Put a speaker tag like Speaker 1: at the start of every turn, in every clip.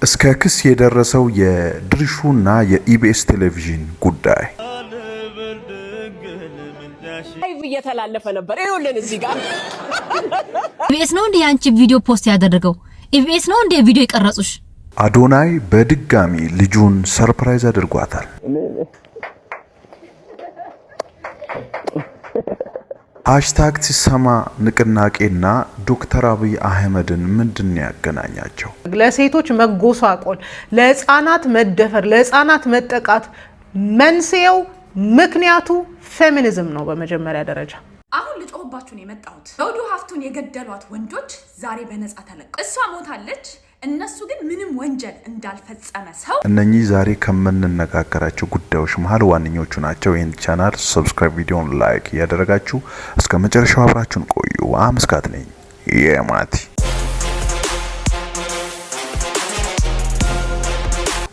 Speaker 1: እስከ ክስ የደረሰው የድርሹና የኢቢኤስ ቴሌቪዥን ጉዳይ
Speaker 2: ላይቭ እየተላለፈ ነበር። ይኸውልን እዚህ ጋር
Speaker 3: ኢቢኤስ ነው እንዴ አንቺ ቪዲዮ ፖስት ያደረገው? ኢቢኤስ ነው እንዴ ቪዲዮ ይቀርጹሽ?
Speaker 1: አዶናይ በድጋሚ ልጁን ሰርፕራይዝ አድርጓታል። ሃሽታግ ሲሰማ ንቅናቄና ዶክተር አብይ አህመድን ምንድን ያገናኛቸው?
Speaker 4: ለሴቶች መጎሳቆል፣ ለህፃናት መደፈር፣ ለህፃናት መጠቃት መንስኤው ምክንያቱ ፌሚኒዝም ነው። በመጀመሪያ ደረጃ
Speaker 5: አሁን ልጮህባችሁ ነው የመጣሁት። ዘውዱ ሀፍቱን የገደሏት ወንዶች ዛሬ በነፃ ተለቀቁ። እሷ ሞታለች፣ እነሱ ግን ምንም ወንጀል እንዳልፈጸመ ሰው።
Speaker 1: እነኚህ ዛሬ ከምንነጋገራቸው ጉዳዮች መሃል ዋነኞቹ ናቸው። ይህን ቻናል ሰብስክራይብ፣ ቪዲዮን ላይክ እያደረጋችሁ እስከ መጨረሻው አብራችሁን ቆዩ። አመስጋት ነኝ የማቲ።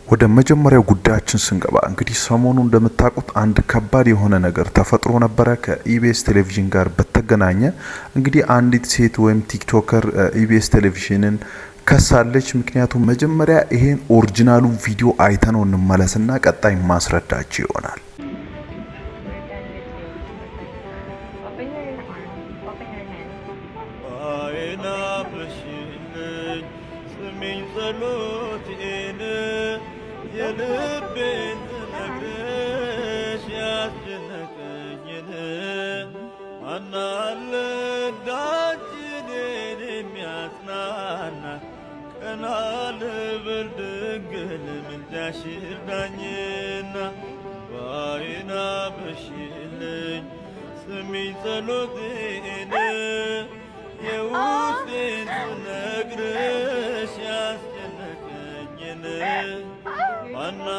Speaker 1: ወደ መጀመሪያው ጉዳያችን ስንገባ እንግዲህ ሰሞኑ እንደምታውቁት አንድ ከባድ የሆነ ነገር ተፈጥሮ ነበረ ከኢቢኤስ ቴሌቪዥን ጋር በተገናኘ። እንግዲህ አንዲት ሴት ወይም ቲክቶከር ኢቢኤስ ቴሌቪዥንን ከሳለች። ምክንያቱም መጀመሪያ ይሄን ኦሪጂናሉ ቪዲዮ አይተነው እንመለስና ቀጣይ ማስረዳችሁ ይሆናል።
Speaker 6: ሽዳኝና ባይና በሽልኝ ስሚኝ ጸሎቴን የውስጤን ስነግርሽ ያስጨነቀኝን ማናለዳችንን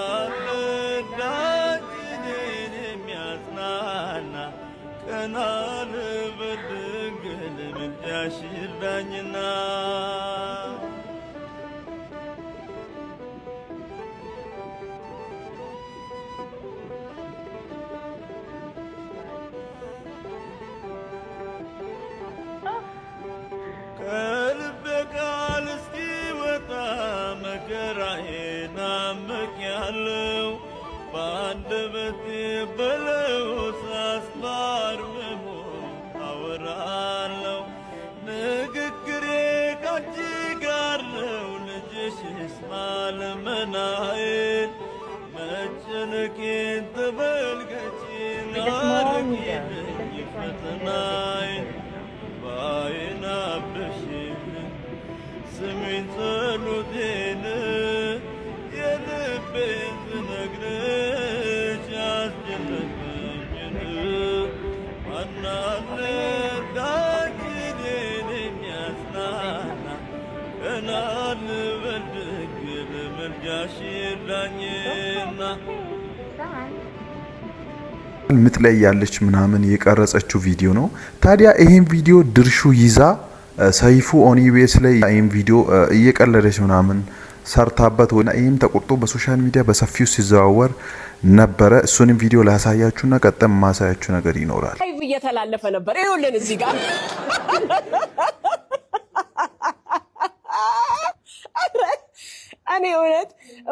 Speaker 6: የሚያጽናና ቀና ልበል ድንግል ምልጃሽ ይርዳኝና በአንደበቴ በለው ሳስባርመሞ አወራለሁ። ንግግሬ ካንቺ ጋር ነው። ልጅሽ ይስማ ልመናዬን፣ መጨነቄን ተመልከቺን፣ አርቂልኝ ፈተናዬን። ባዬን አብረሽልኝ ስሚኝ ጸሎቴን የልቤን ስነግርሽ ያስጨነቀኝን ማናለዳችንን የሚያጽናና ቀና ልበል ድንግል ምልጃሽ ይርዳኝና።
Speaker 1: ምጥ ላይ ያለች ምናምን የቀረጸችው ቪዲዮ ነው። ታዲያ ይሄን ቪዲዮ ድርሹ ይዛ ሰይፉ ኦን ኢቢኤስ ላይ ይሄን ቪዲዮ እየቀለደች ምናምን ሰርታበት ወና ይሄም ተቆርጦ በሶሻል ሚዲያ በሰፊው ሲዘዋወር ነበረ። እሱንም ቪዲዮ ላሳያችሁና ቀጥታ ማሳያችሁ ነገር ይኖራል።
Speaker 2: ላይቭ እየተላለፈ ነበር። ይኸውልን እዚህ ጋር እኔ እውነት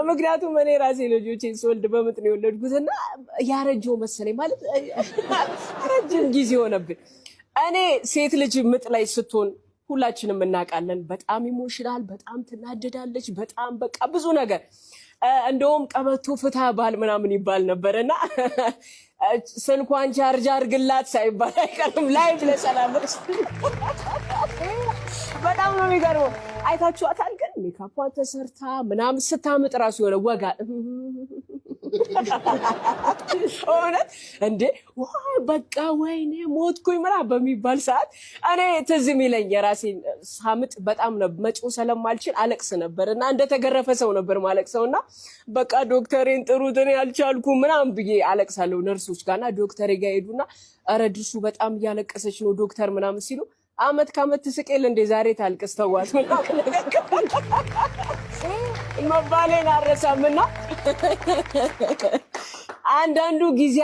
Speaker 2: ምክንያቱም እኔ ራሴ ልጆቼን ስወልድ በምጥ ነው የወለድኩትና ያረጀው መሰለኝ ማለት ረጅም ጊዜ ሆነብኝ። እኔ ሴት ልጅ ምጥ ላይ ስትሆን ሁላችንም እናውቃለን። በጣም ኢሞሽናል፣ በጣም ትናደዳለች፣ በጣም በቃ ብዙ ነገር። እንደውም ቀበቶ ፍታ ባል ምናምን ይባል ነበርና ስልኳን ቻርጅ አድርግላት ሳይባል አይቀርም ላይቭ ለሰላምስ በጣም ነው የሚገርመው። አይታችኋታል? ግን ሜካፑን ተሰርታ ምናምን ስታምጥ ራሱ የሆነ ወጋ እውነት እንዴ ወይ በቃ ወይኔ ሞትኩኝ ምናምን በሚባል ሰዓት እኔ ትዝ የሚለኝ የራሴን ሳምጥ በጣም ነው መጮህ ስለማልችል አለቅስ ነበርና እንደተገረፈ ሰው ነበር ማለቅሰውና በቃ ዶክተሬን ጥሩት እኔ አልቻልኩም ምናምን ብዬ አለቅሳለሁ። ነርሶች ጋርና ዶክተሬ ጋር ሄዱና ኧረ ድርሹ በጣም እያለቀሰች ነው ዶክተር ምናምን ሲሉ አመት ከአመት ትስቄል እንዴ ዛሬ ታልቅስ ተዋት መባሌን አረሳምና አንዳንዱ ጊዜ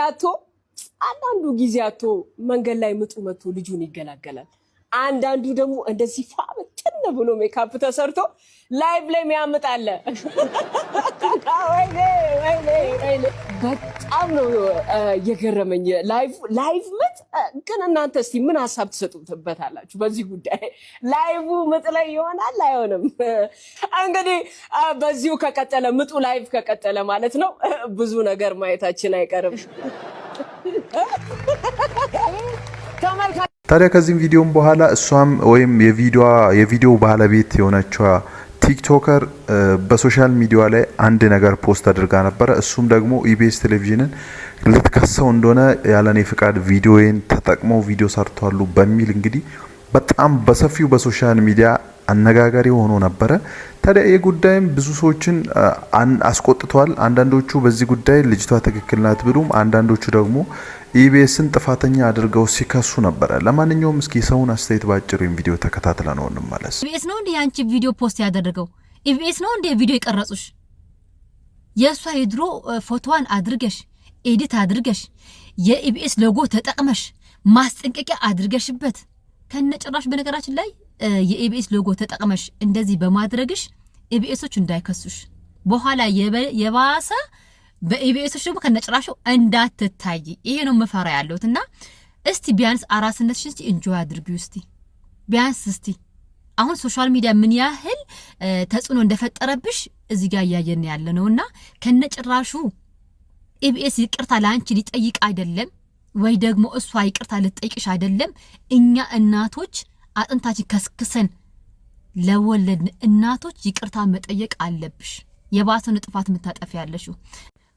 Speaker 2: አቶ መንገድ ላይ ምጡ መጥቶ ልጁን ይገላገላል። አንዳንዱ ደግሞ እንደዚህ ፋብት ቁንጭን ብሎ ሜካፕ ተሰርቶ ላይቭ ላይ የሚያምጣለ ወይኔ በጣም ነው የገረመኝ ላይቭ ምጥ ግን እናንተ እስቲ ምን ሐሳብ ትሰጡበታላችሁ በዚህ ጉዳይ ላይቭ ምጥ ላይ ይሆናል አይሆንም እንግዲህ በዚሁ ከቀጠለ ምጡ ላይቭ ከቀጠለ ማለት ነው ብዙ ነገር ማየታችን አይቀርም
Speaker 1: ታዲያ ከዚህ ቪዲዮም በኋላ እሷም ወይም የቪዲዮ ባለቤት የሆነችው ቲክቶከር በሶሻል ሚዲያ ላይ አንድ ነገር ፖስት አድርጋ ነበር እሱም ደግሞ ኢቢኤስ ቴሌቪዥንን ልትከሰው እንደሆነ ያለኔ ፍቃድ ቪዲዮን ተጠቅመው ቪዲዮ ሰርተዋል በሚል እንግዲህ በጣም በሰፊው በሶሻል ሚዲያ አነጋጋሪ ሆኖ ነበር ታዲያ የጉዳይም ብዙ ሰዎችን አስቆጥቷል አንዳንዶቹ በዚህ ጉዳይ ልጅቷ ትክክል ናት ብሉም አንዳንዶቹ ደግሞ ኢቢኤስን ጥፋተኛ አድርገው ሲከሱ ነበር ለማንኛውም እስኪ ሰውን አስተያየት ባጭሩ ቪዲዮ ተከታትለን ነው እንመለስ
Speaker 3: ኢቢኤስ ነው እንዴ ያንቺ ቪዲዮ ፖስት ያደረገው ኢቢኤስ ነው እንዴ ቪዲዮ ይቀርጹሽ የሷ የድሮ ፎቶዋን አድርገሽ ኤዲት አድርገሽ የኢቢኤስ ሎጎ ተጠቅመሽ ማስጠንቀቂያ አድርገሽበት ከነጭራሽ በነገራችን ላይ የኢቢኤስ ሎጎ ተጠቅመሽ እንደዚህ በማድረግሽ ኢቢኤሶች እንዳይከሱሽ በኋላ የባሰ በኢቢኤሶች ደግሞ ከነጭራሹ እንዳትታይ ይሄ ነው መፈራ ያለውትና እስቲ ቢያንስ አራስነትሽን እስቲ ኢንጆይ አድርጊው እስቲ ቢያንስ እስቲ አሁን ሶሻል ሚዲያ ምን ያህል ተጽዕኖ እንደፈጠረብሽ እዚህ ጋር ያያየን ያለነውና ከነጭራሹ ኢቢኤስ ይቅርታ ላንቺ ሊጠይቅ አይደለም ወይ ደግሞ እሷ ይቅርታ ልትጠይቅሽ አይደለም እኛ እናቶች አጥንታችን ከስክሰን ለወለድን እናቶች ይቅርታ መጠየቅ አለብሽ የባሰን ጥፋት መታጠፍ ያለሽው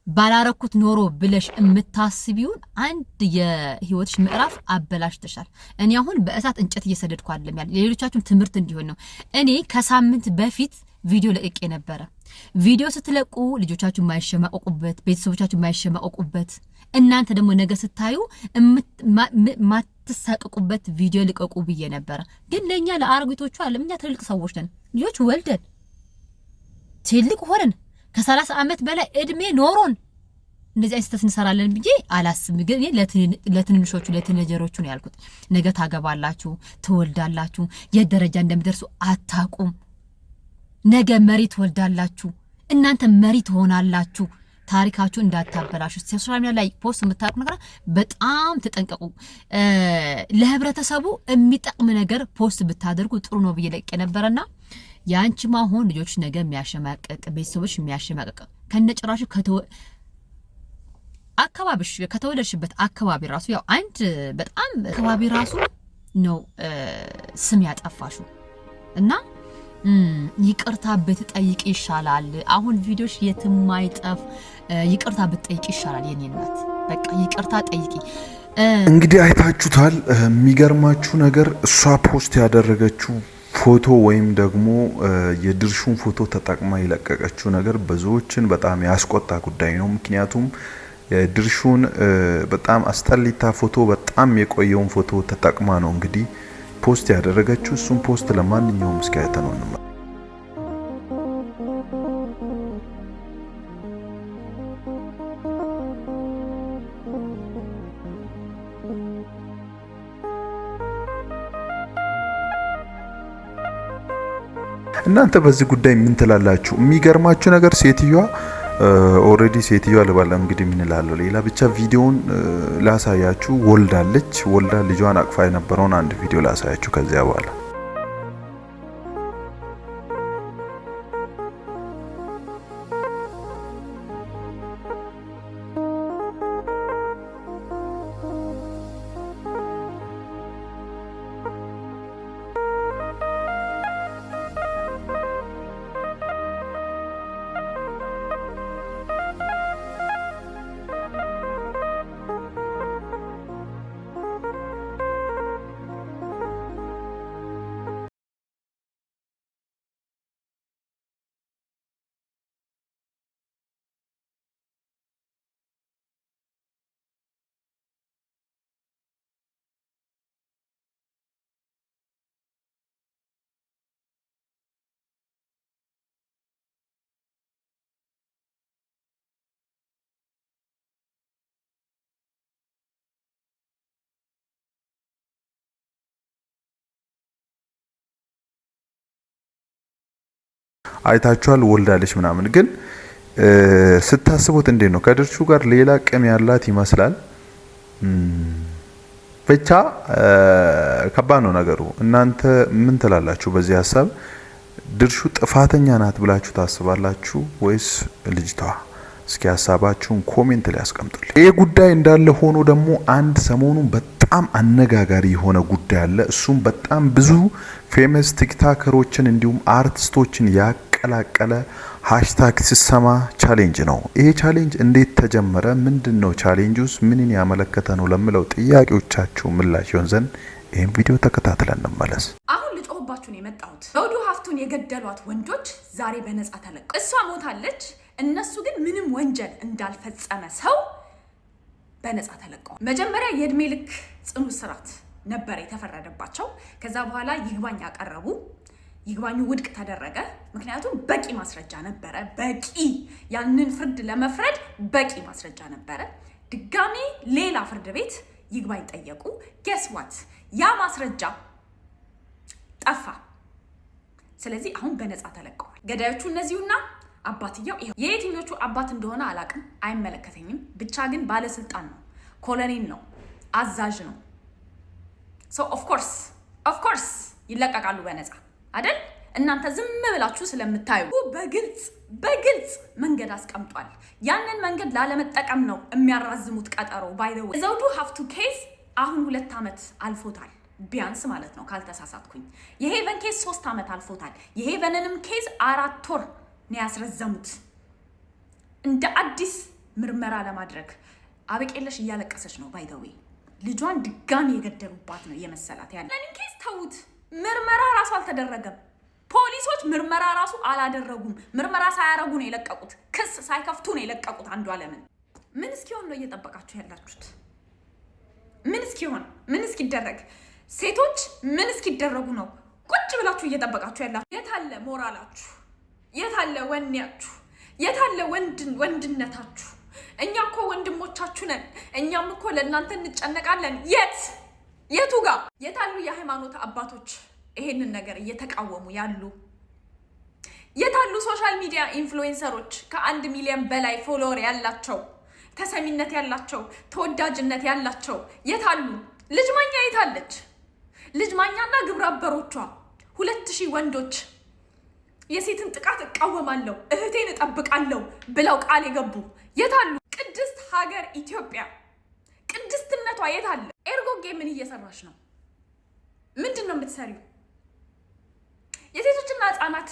Speaker 3: ባላረኩት ኖሮ ብለሽ እምታስቢውን አንድ የህይወትሽ ምዕራፍ አበላሽተሻል እኔ አሁን በእሳት እንጨት እየሰደድኩ አይደለም ያለ ሌሎቻችሁም ትምህርት እንዲሆን ነው እኔ ከሳምንት በፊት ቪዲዮ ለቅቄ ነበር ቪዲዮ ስትለቁ ልጆቻችሁ ማይሸማቀቁበት ቤተሰቦቻችሁ ማይሸማቀቁበት እናንተ ደግሞ ነገ ስታዩ ማትሳቀቁበት ቪዲዮ ልቀቁ ብዬ ነበር ግን ለኛ ለአርጉቶቹ አለምኛ ትልቅ ሰዎች ነን ልጆች ወልደን ትልቅ ሆነን ከ30 ዓመት በላይ እድሜ ኖሮን እንደዚህ አይስተት እንሰራለን ብዬ አላስብም ግን ለትንንሾቹ ለትነጀሮቹ ነው ያልኩት ነገ ታገባላችሁ ትወልዳላችሁ የደረጃ እንደምትደርሱ አታቁም ነገ መሪ ትወልዳላችሁ እናንተ መሪ ትሆናላችሁ ታሪካችሁ እንዳታበላሹ ሶሻል ሚዲያ ላይ ፖስት የምታደርጉ ነገር በጣም ተጠንቀቁ ለህብረተሰቡ የሚጠቅም ነገር ፖስት ብታደርጉ ጥሩ ነው ብዬ ለቄ ነበርና ያንቺ ማሆን ልጆች ነገ የሚያሸማቀቅ ቤተሰቦች የሚያሸማቀቅ ከነጭራሹ አካባቢሽ ከተወለድሽበት አካባቢ ራሱ ያው አንድ በጣም አካባቢ ራሱ ነው ስም ያጠፋሹ እና ይቅርታ ብትጠይቂ ይሻላል አሁን ቪዲዮሽ የትማይጠፍ ይቅርታ ብትጠይቂ ይሻላል የኔ እናት በቃ ይቅርታ ጠይቂ
Speaker 1: እንግዲህ አይታችሁታል የሚገርማችሁ ነገር እሷ ፖስት ያደረገችው ፎቶ ወይም ደግሞ የድርሹን ፎቶ ተጠቅማ ይለቀቀችው ነገር ብዙዎችን በጣም ያስቆጣ ጉዳይ ነው ምክንያቱም የድርሹን በጣም አስጠሊታ ፎቶ በጣም የቆየውን ፎቶ ተጠቅማ ነው እንግዲህ ፖስት ያደረገችው እሱን ፖስት ለማንኛውም እስኪያየተ ነው እንማ እናንተ በዚህ ጉዳይ ምን ትላላችሁ የሚገርማችሁ ነገር ሴትዮዋ ኦሬዲ ሴትዮዋ ለባላ እንግዲህ ምን ይላል ሌላ ብቻ ቪዲዮውን ላሳያችሁ ወልዳ ልጇን አቅፋ የነበረውን አንድ ቪዲዮ ላሳያችሁ ከዚያ በኋላ አይታችኋል ወልዳለች ምናምን ግን ስታስቡት እንዴት ነው ከድርሹ ጋር ሌላ ቅም ያላት ይመስላል ብቻ ከባድ ነው ነገሩ እናንተ ምን ትላላችሁ በዚህ ሐሳብ ድርሹ ጥፋተኛ ናት ብላችሁ ታስባላችሁ ወይስ ልጅቷ እስኪ ሐሳባችሁን ኮሜንት ላይ አስቀምጡልኝ ይሄ ጉዳይ እንዳለ ሆኖ ደግሞ አንድ ሰሞኑን በጣም አነጋጋሪ የሆነ ጉዳይ አለ እሱም በጣም ብዙ ፌመስ ቲክቶከሮችን እንዲሁም አርቲስቶችን ያቀላቀለ ሃሽታግ ሲሰማ ቻሌንጅ ነው ይሄ ቻሌንጅ እንዴት ተጀመረ ምንድነው ቻሌንጁስ ምንን ያመለከተ ነው ለምለው ጥያቄዎቻችሁ ምላሽ ይሆን ዘንድ ይሄን ቪዲዮ ተከታትለን እንመለስ
Speaker 5: አሁን ልጮህባችሁ ነው የመጣሁት ዘውዱ ሀፍቱን የገደሏት ወንዶች ዛሬ በነጻ ተለቀቁ እሷ ሞታለች እነሱ ግን ምንም ወንጀል እንዳልፈጸመ ሰው በነጻ ተለቀቁ መጀመሪያ የእድሜ ልክ ጽኑ እስራት ነበር የተፈረደባቸው ከዛ በኋላ ይግባኝ ያቀረቡ ይግባኙ ውድቅ ተደረገ ምክንያቱም በቂ ማስረጃ ነበረ በቂ ያንን ፍርድ ለመፍረድ በቂ ማስረጃ ነበረ ድጋሚ ሌላ ፍርድ ቤት ይግባኝ ጠየቁ guess what ያ ማስረጃ ጠፋ ስለዚህ አሁን በነጻ ተለቀዋል ገዳዮቹ እነዚሁና አባትየው የየትኞቹ አባት እንደሆነ አላቅም አይመለከተኝም ብቻ ግን ባለስልጣን ነው ኮሎኔል ነው አዛዥ ነው so of course ይለቀቃሉ በነጻ አይደል እናንተ ዝም ብላችሁ ስለምታዩ በግልጽ መንገድ አስቀምጧል ያንን መንገድ ላለመጠቀም ነው የሚያራዝሙት ቀጠሮ by the way ዘውዱ ሀፍቱ ኬስ አሁን 2 አመት አልፎታል ቢያንስ ማለት ነው ካልተሳሳትኩኝ የሄቨን ኬስ 3 አመት አልፎታል የሄቨንንም ኬስ 4 ወር ነው ያስረዘሙት እንደ አዲስ ምርመራ ለማድረግ አበቄለሽ እያለቀሰች ነው by the way ልጇን ድጋሚ የገደሉባት ነው የመሰላት ያለ ለኔ ኬስ ተውት ምርመራ ራሱ አልተደረገም ፖሊሶች ምርመራ ራሱ አላደረጉም ምርመራ ሳያረጉ ነው የለቀቁት ክስ ሳይከፍቱ ነው የለቀቁት አንዱ አለምን ምን እስኪሆን ነው እየተጠበቃችሁ ያላችሁት ምን እስኪደረግ ሴቶች ምን እስኪደረጉ ነው ቁጭ ብላችሁ እየተጠበቃችሁ ያላችሁ የታለ ሞራላችሁ የታለ ወኔያችሁ የታለ ወንድነታችሁ እኛኮ ወንድሞቻችሁ ነን እኛም እኮ ለእናንተ እንጨነቃለን የቱ ጋር የታሉ የሃይማኖት አባቶች ይሄንን ነገር እየተቃወሙ ያሉ የታሉ ሶሻል ሚዲያ ኢንፍሉዌንሰሮች ከ1 ሚሊዮን በላይ ፎሎወር ያላቸው ተሰሚነት ያላቸው ተወዳጅነት ያላቸው የታሉ ልጅ ማኛ የታለች ልጅ ማኛና ግብረአበሮቿ 2000 ወንዶች የሴትን ጥቃት እቃወማለሁ እህቴን እጠብቃለሁ ብለው ቃል የገቡ የታሉ ቅድስት ሀገር ኢትዮጵያ ቅድስትነቷ የታለ ኤርጎጌ ምን እየሰራሽ ነው ምንድነው የምትሰሪው የሴቶችና ህፃናት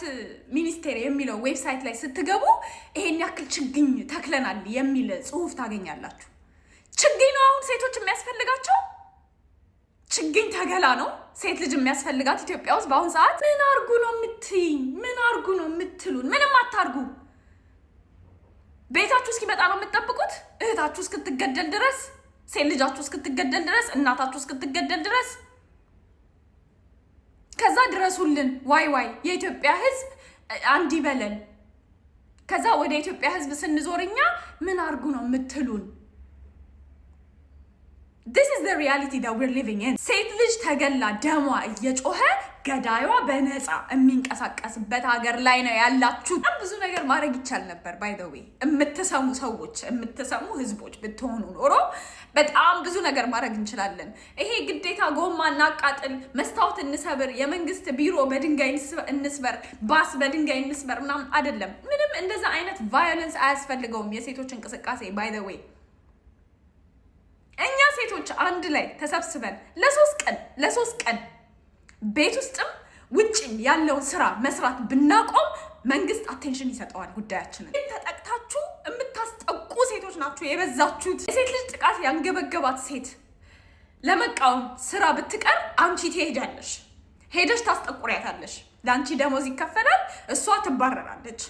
Speaker 5: ሚኒስቴር የሚለው ዌብሳይት ላይ ስትገቡ ይሄን ያክል ችግኝ ተክለናል የሚል ጽሁፍ ታገኛላችሁ ችግኝ ነው አሁን ሴቶች የሚያስፈልጋቸው ችግኝ ተገላ ነው ሴት ልጅ የሚያስፈልጋት ኢትዮጵያ ውስጥ በአሁን ሰዓት ምን አርጉ ነው የምትሉን ምንም አታርጉ ቤታችሁ እስኪመጣ ነው የምትጠብቁት እህታችሁ እስክትገደል ድረስ ሴት ልጃችሁ እስክትገደል ድረስ እናታችሁ እስክትገደል ድረስ ከዛ ድረሱልን ዋይ የኢትዮጵያ ህዝብ አንድ ይበለን ከዛ ወደ ኢትዮጵያ ህዝብ ስንዞርኛ ምን አርጉ ነው የምትሉን This is the reality that we're living in. ሴት ልጅ ተገላ ደሟ እየጮኸ ገዳይዋ በነፃ የሚንቀሳቀስበት ሀገር ላይ ነው ያላችሁ ብዙ ነገር ማድረግ ይቻል ነበር by the way የምትሰሙ ሰዎች የምትሰሙ ህዝቦች ብትሆኑ ኖሮ በጣም ብዙ ነገር ማድረግ እንችላለን ይሄ ግዴታ ጎማ እናቃጥል መስታወት እንሰብር የመንግስት ቢሮ በድንጋይ እንስበር ባስ በድንጋይ እንስበር ምናምን አይደለም ምንም እንደዛ አይነት violence አያስፈልገውም የሴቶች እንቅስቃሴ by the way እኛ ሴቶች አንድ ላይ ተሰብስበን ለሶስት ቀን ቤት ውስጥም ውጭም ያለው ስራ መስራት ብናቆም መንግስት አቴንሽን ይሰጠዋል ጉዳያችንን ተጠቅታችሁ የምታስጠቁ ሴቶች ናችሁ የበዛችሁት የሴት ልጅ ጥቃት ያንገበገባት ሴት ለመቃወም ስራ ብትቀር አንቺ ትሄጃለሽ ሄደሽ ታስጠቁሪያታለሽ ለአንቺ ደሞዝ ይከፈላል እሷ ትባረራለች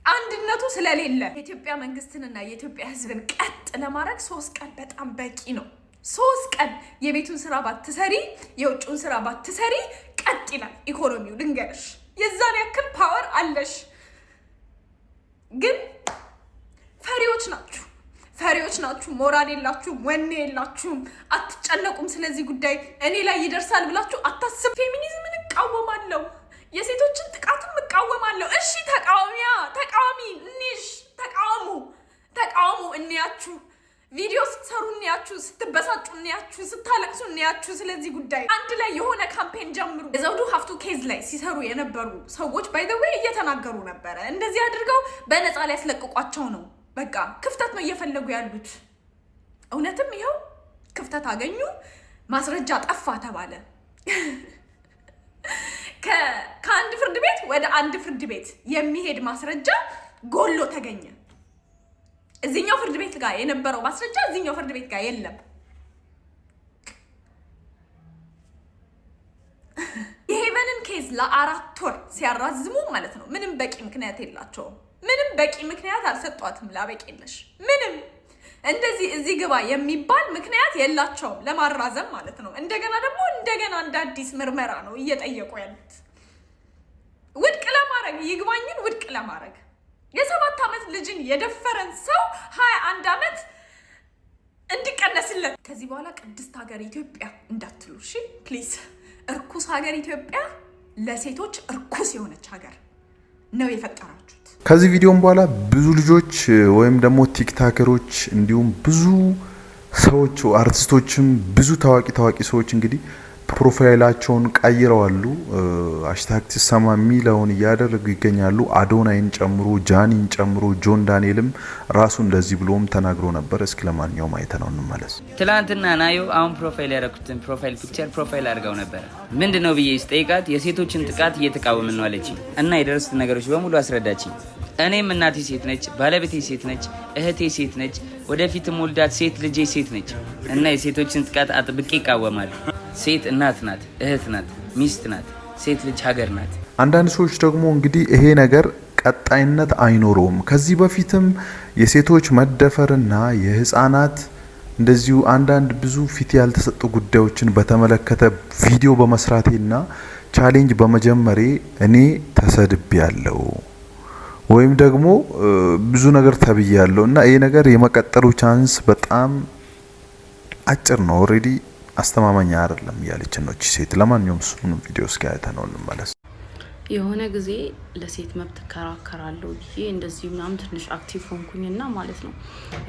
Speaker 5: አንድነቱ ስለሌለ የኢትዮጵያ መንግስትንና የኢትዮጵያ ህዝብን ቀጥ ለማድረግ 3 ቀን በጣም በቂ ነው 3 ቀን የቤቱን ስራ ባትሰሪ የውጭውን ስራ ባትሰሪ ቀጥ ይላል ኢኮኖሚው ድንገርሽ የዛን ያክል ፓወር አለሽ ግን ፈሪዎች ናችሁ ሞራል የላችሁም ወኔ የላችሁም አትጨነቁም ስለዚህ ጉዳይ እኔ ላይ ይደርሳል ብላችሁ አታስቡ ፌሚኒዝምን እቃወማለሁ የሴቶችን ጥቃትም እቃወማለሁ። እሺ ተቃዋሚ እንሽ ተቃውሙ እንያችሁ ቪዲዮ ስትሰሩ እንያችሁ ስትበሳጩ እንያችሁ ስታለቅሱ እንያችሁ ስለዚህ ጉዳይ አንድ ላይ የሆነ ካምፔን ጀምሩ። የዘውዱ ሀፍቱ ኬዝ ላይ ሲሰሩ የነበሩ ሰዎች ባይ ዘ ዌይ እየተናገሩ ነበረ እንደዚህ አድርገው በነፃ ላይ ያስለቅቋቸው ነው። በቃ ክፍተት ነው እየፈለጉ ያሉት። እውነትም ይሄው ክፍተት አገኙ። ማስረጃ ጠፋ ተባለ። ከአንድ ፍርድ ቤት ወደ አንድ ፍርድ ቤት የሚሄድ ማስረጃ ጎሎ ተገኘ። እዚህኛው ፍርድ ቤት ጋር የነበረው ማስረጃ እዚህኛው ፍርድ ቤት ጋር የለም። የሄቨንን ኬዝ ለ4 ወር ሲያራዝሙ ማለት ነው ምንም በቂ ምክንያት የላቸውም። ምንም በቂ ምክንያት አልሰጧትም። ላበቂለሽ ምንም እንደዚህ እዚህ ግባ የሚባል ምክንያት የላቸውም ለማራዘም ማለት ነው። እንደገና ደግሞ እንደ አዲስ ምርመራ ነው እየጠየቁ ያሉት ውድቅ ለማድረግ ይግባኝን ውድቅ ለማድረግ የ7 ዓመት ልጅን የደፈረን ሰው 21 ዓመት እንዲቀነስለት። ከዚህ በኋላ ቅድስት ሀገር ኢትዮጵያ እንዳትሉ እሺ ፕሊዝ። እርኩስ ሀገር ኢትዮጵያ ለሴቶች እርኩስ የሆነች ሀገር ነው የፈጠራችሁት።
Speaker 1: ከዚህ ቪዲዮም በኋላ ብዙ ልጆች ወይም ደግሞ ቲክታከሮች እንዲሁም ብዙ ሰዎች አርቲስቶችም ብዙ ታዋቂ ሰዎች እንግዲህ ፕሮፋይላቸውን ቀይረዋሉ። ሃሽታግ ትሰማ ሚለውን እያደረጉ ይገኛሉ። አዶናይን ጨምሮ ጃኒን ጨምሮ ጆን ዳንኤልም ራሱ እንደዚህ ብሎም ተናግሮ ነበር። እስኪ ለማንኛውም አይተነው እንመለስ።
Speaker 7: ትላንትና ናዩ አሁን ፕሮፋይል ያደረኩትን ፕሮፋይል ፒክቸር ፕሮፋይል አድርገው ነበር። ምንድነው ብዬ ስጠይቃት የሴቶችን ጥቃት እየተቃወምን ነው አለችኝ እና የደረሱት ነገሮች በሙሉ አስረዳችኝ። እኔም እናቴ ሴት ነች፣ ባለቤቴ ሴት ነች፣ እህቴ ሴት ነች፣ ወደፊትም ወልዳት ሴት ልጄ ሴት ነች እና የሴቶችን ጥቃት አጥብቄ ይቃወማሉ። ሴት እናት ናት፣ እህት ናት፣ ሚስት ናት፣ ሴት ልጅ ሀገር ናት።
Speaker 1: አንዳንድ ሰዎች ደግሞ እንግዲህ ይሄ ነገር ቀጣይነት አይኖረውም። ከዚህ በፊትም የሴቶች መደፈርና የህፃናት እንደዚሁ አንዳንድ ብዙ ፊት ያልተሰጡ ጉዳዮችን በተመለከተ ቪዲዮ በመስራቴና ቻሌንጅ በመጀመሬ እኔ ተሰድቤያለሁ ወይም ደግሞ ብዙ ነገር ተብያለሁ እና ይሄ ነገር የመቀጠሉ ቻንስ በጣም አጭር ነው። ኦሬዲ አስተማማኝ አይደለም ያለች ነው እቺ ሴት። ለማንኛውም እሱን ቪዲዮ እስኪ አይተነው እንመለስ።
Speaker 8: የሆነ ጊዜ ለሴት መብት ከራከራለሁ ብዬ እንደዚህ ምናምን ትንሽ አክቲቭ ሆንኩኝና ማለት ነው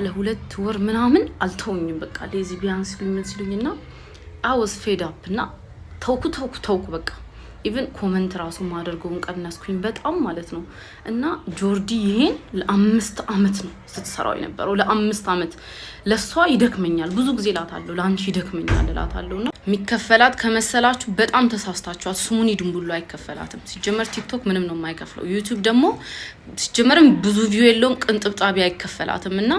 Speaker 8: ለ2 ወር ምናምን አልተውኝም። በቃ ሌዝቢያንስ ሲሉኝና አወስ ፌድ አፕ እና ተውኩ በቃ ኢቭን ኮሜንት ራሱ ማደርገውን ቀነስኩኝ በጣም ማለት ነው። እና ጆርዲ ይሄን ለ5 ዓመት ነው ስትሰራው የነበረው ለ5 ዓመት። ለሷ ይደክመኛል ብዙ ጊዜ ላታለሁ፣ ላንቺ ይደክመኛል ላታለሁና የሚከፈላት ከመሰላችሁ በጣም ተሳስታችኋል። ስሙኒ ድንቡሉ አይከፈላትም። ሲጀመር ቲክቶክ ምንም ነው የማይከፍለው። ዩቲዩብ ደግሞ ሲጀመርም ብዙ ቪው የለውም፣ ቅንጥብጣቢ አይከፈላትም። እና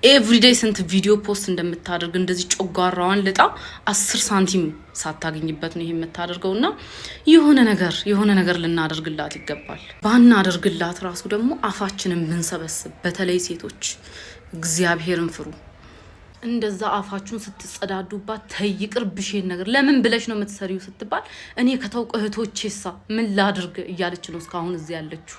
Speaker 8: ኤቭሪዴይ ስንት ቪዲዮ ፖስት እንደምታደርግ እንደዚህ ጮጋራዋን ልጣ 10 ሳንቲም ሳታገኝበት ነው ይሄ የምታደርገውና የሆነ ነገር ልናደርግላት ይገባል። ባናደርግላት ራሱ ደግሞ አፋችንን ብንሰበስብ፣ በተለይ ሴቶች እግዚአብሔርን ፍሩ። እንደዛ አፋችሁን ስትጸዳዱባት ተይቅርብሽ ነገር ለምን ብለሽ ነው የምትሰሪው ስትባል እኔ ከተውቅ እህቶቼሳ ምን ላድርግ እያለች ነው እስካሁን እዚህ ያለችው።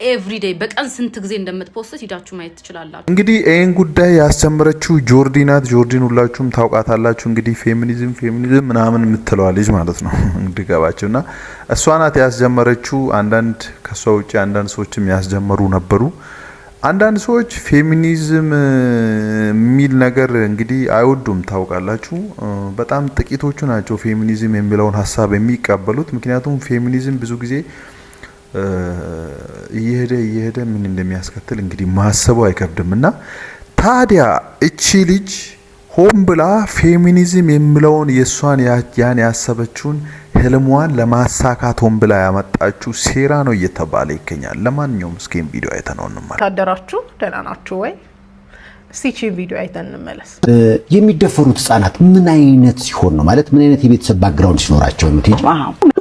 Speaker 8: ኤቭሪዴይ በቀን ስንት ጊዜ እንደምትፖስት ሂዳችሁ ማየት ትችላላችሁ።
Speaker 1: እንግዲህ ይሄን ጉዳይ ያስጀመረችው ጆርዲ ናት። ጆርዲን ሁላችሁም ታውቃታላችሁ። እንግዲህ ፌሚኒዝም ምናምን የምትለዋ ልጅ ማለት ነው እንድገባችሁና እሷ ናት ያስጀመረችው። አንዳንድ ከሷ ውጪ አንዳንድ ሰዎችም ያስጀመሩ ነበሩ። አንዳንድ ሰዎች ፌሚኒዝም የሚል ነገር እንግዲህ አይወዱም ታውቃላችሁ። በጣም ጥቂቶቹ ናቸው ፌሚኒዝም የሚለውን ሀሳብ የሚቀበሉት። ምክንያቱም ፌሚኒዝም ብዙ ጊዜ እየሄደ ምን እንደሚያስከትል እንግዲህ ማሰቡ አይከብድም። እና ታዲያ እቺ ልጅ ሆን ብላ ፌሚኒዝም የሚለውን የሷን ያን ያሰበችውን ህልሟን ለማሳካት ሆን ብላ ያመጣችው ሴራ ነው እየተባለ ይገኛል። ለማንኛውም እስኪ ቪዲዮ አይተነው እንመለስ።
Speaker 4: ታደራችሁ ደህና ናችሁ ወይ? እስቲ ቪዲዮ አይተን እንመለስ።
Speaker 9: የሚደፈሩት ህጻናት ምን አይነት ሲሆን ነው ማለት ምን አይነት የቤተሰብ ባክግራውንድ ሲኖራቸው ነው? ትይ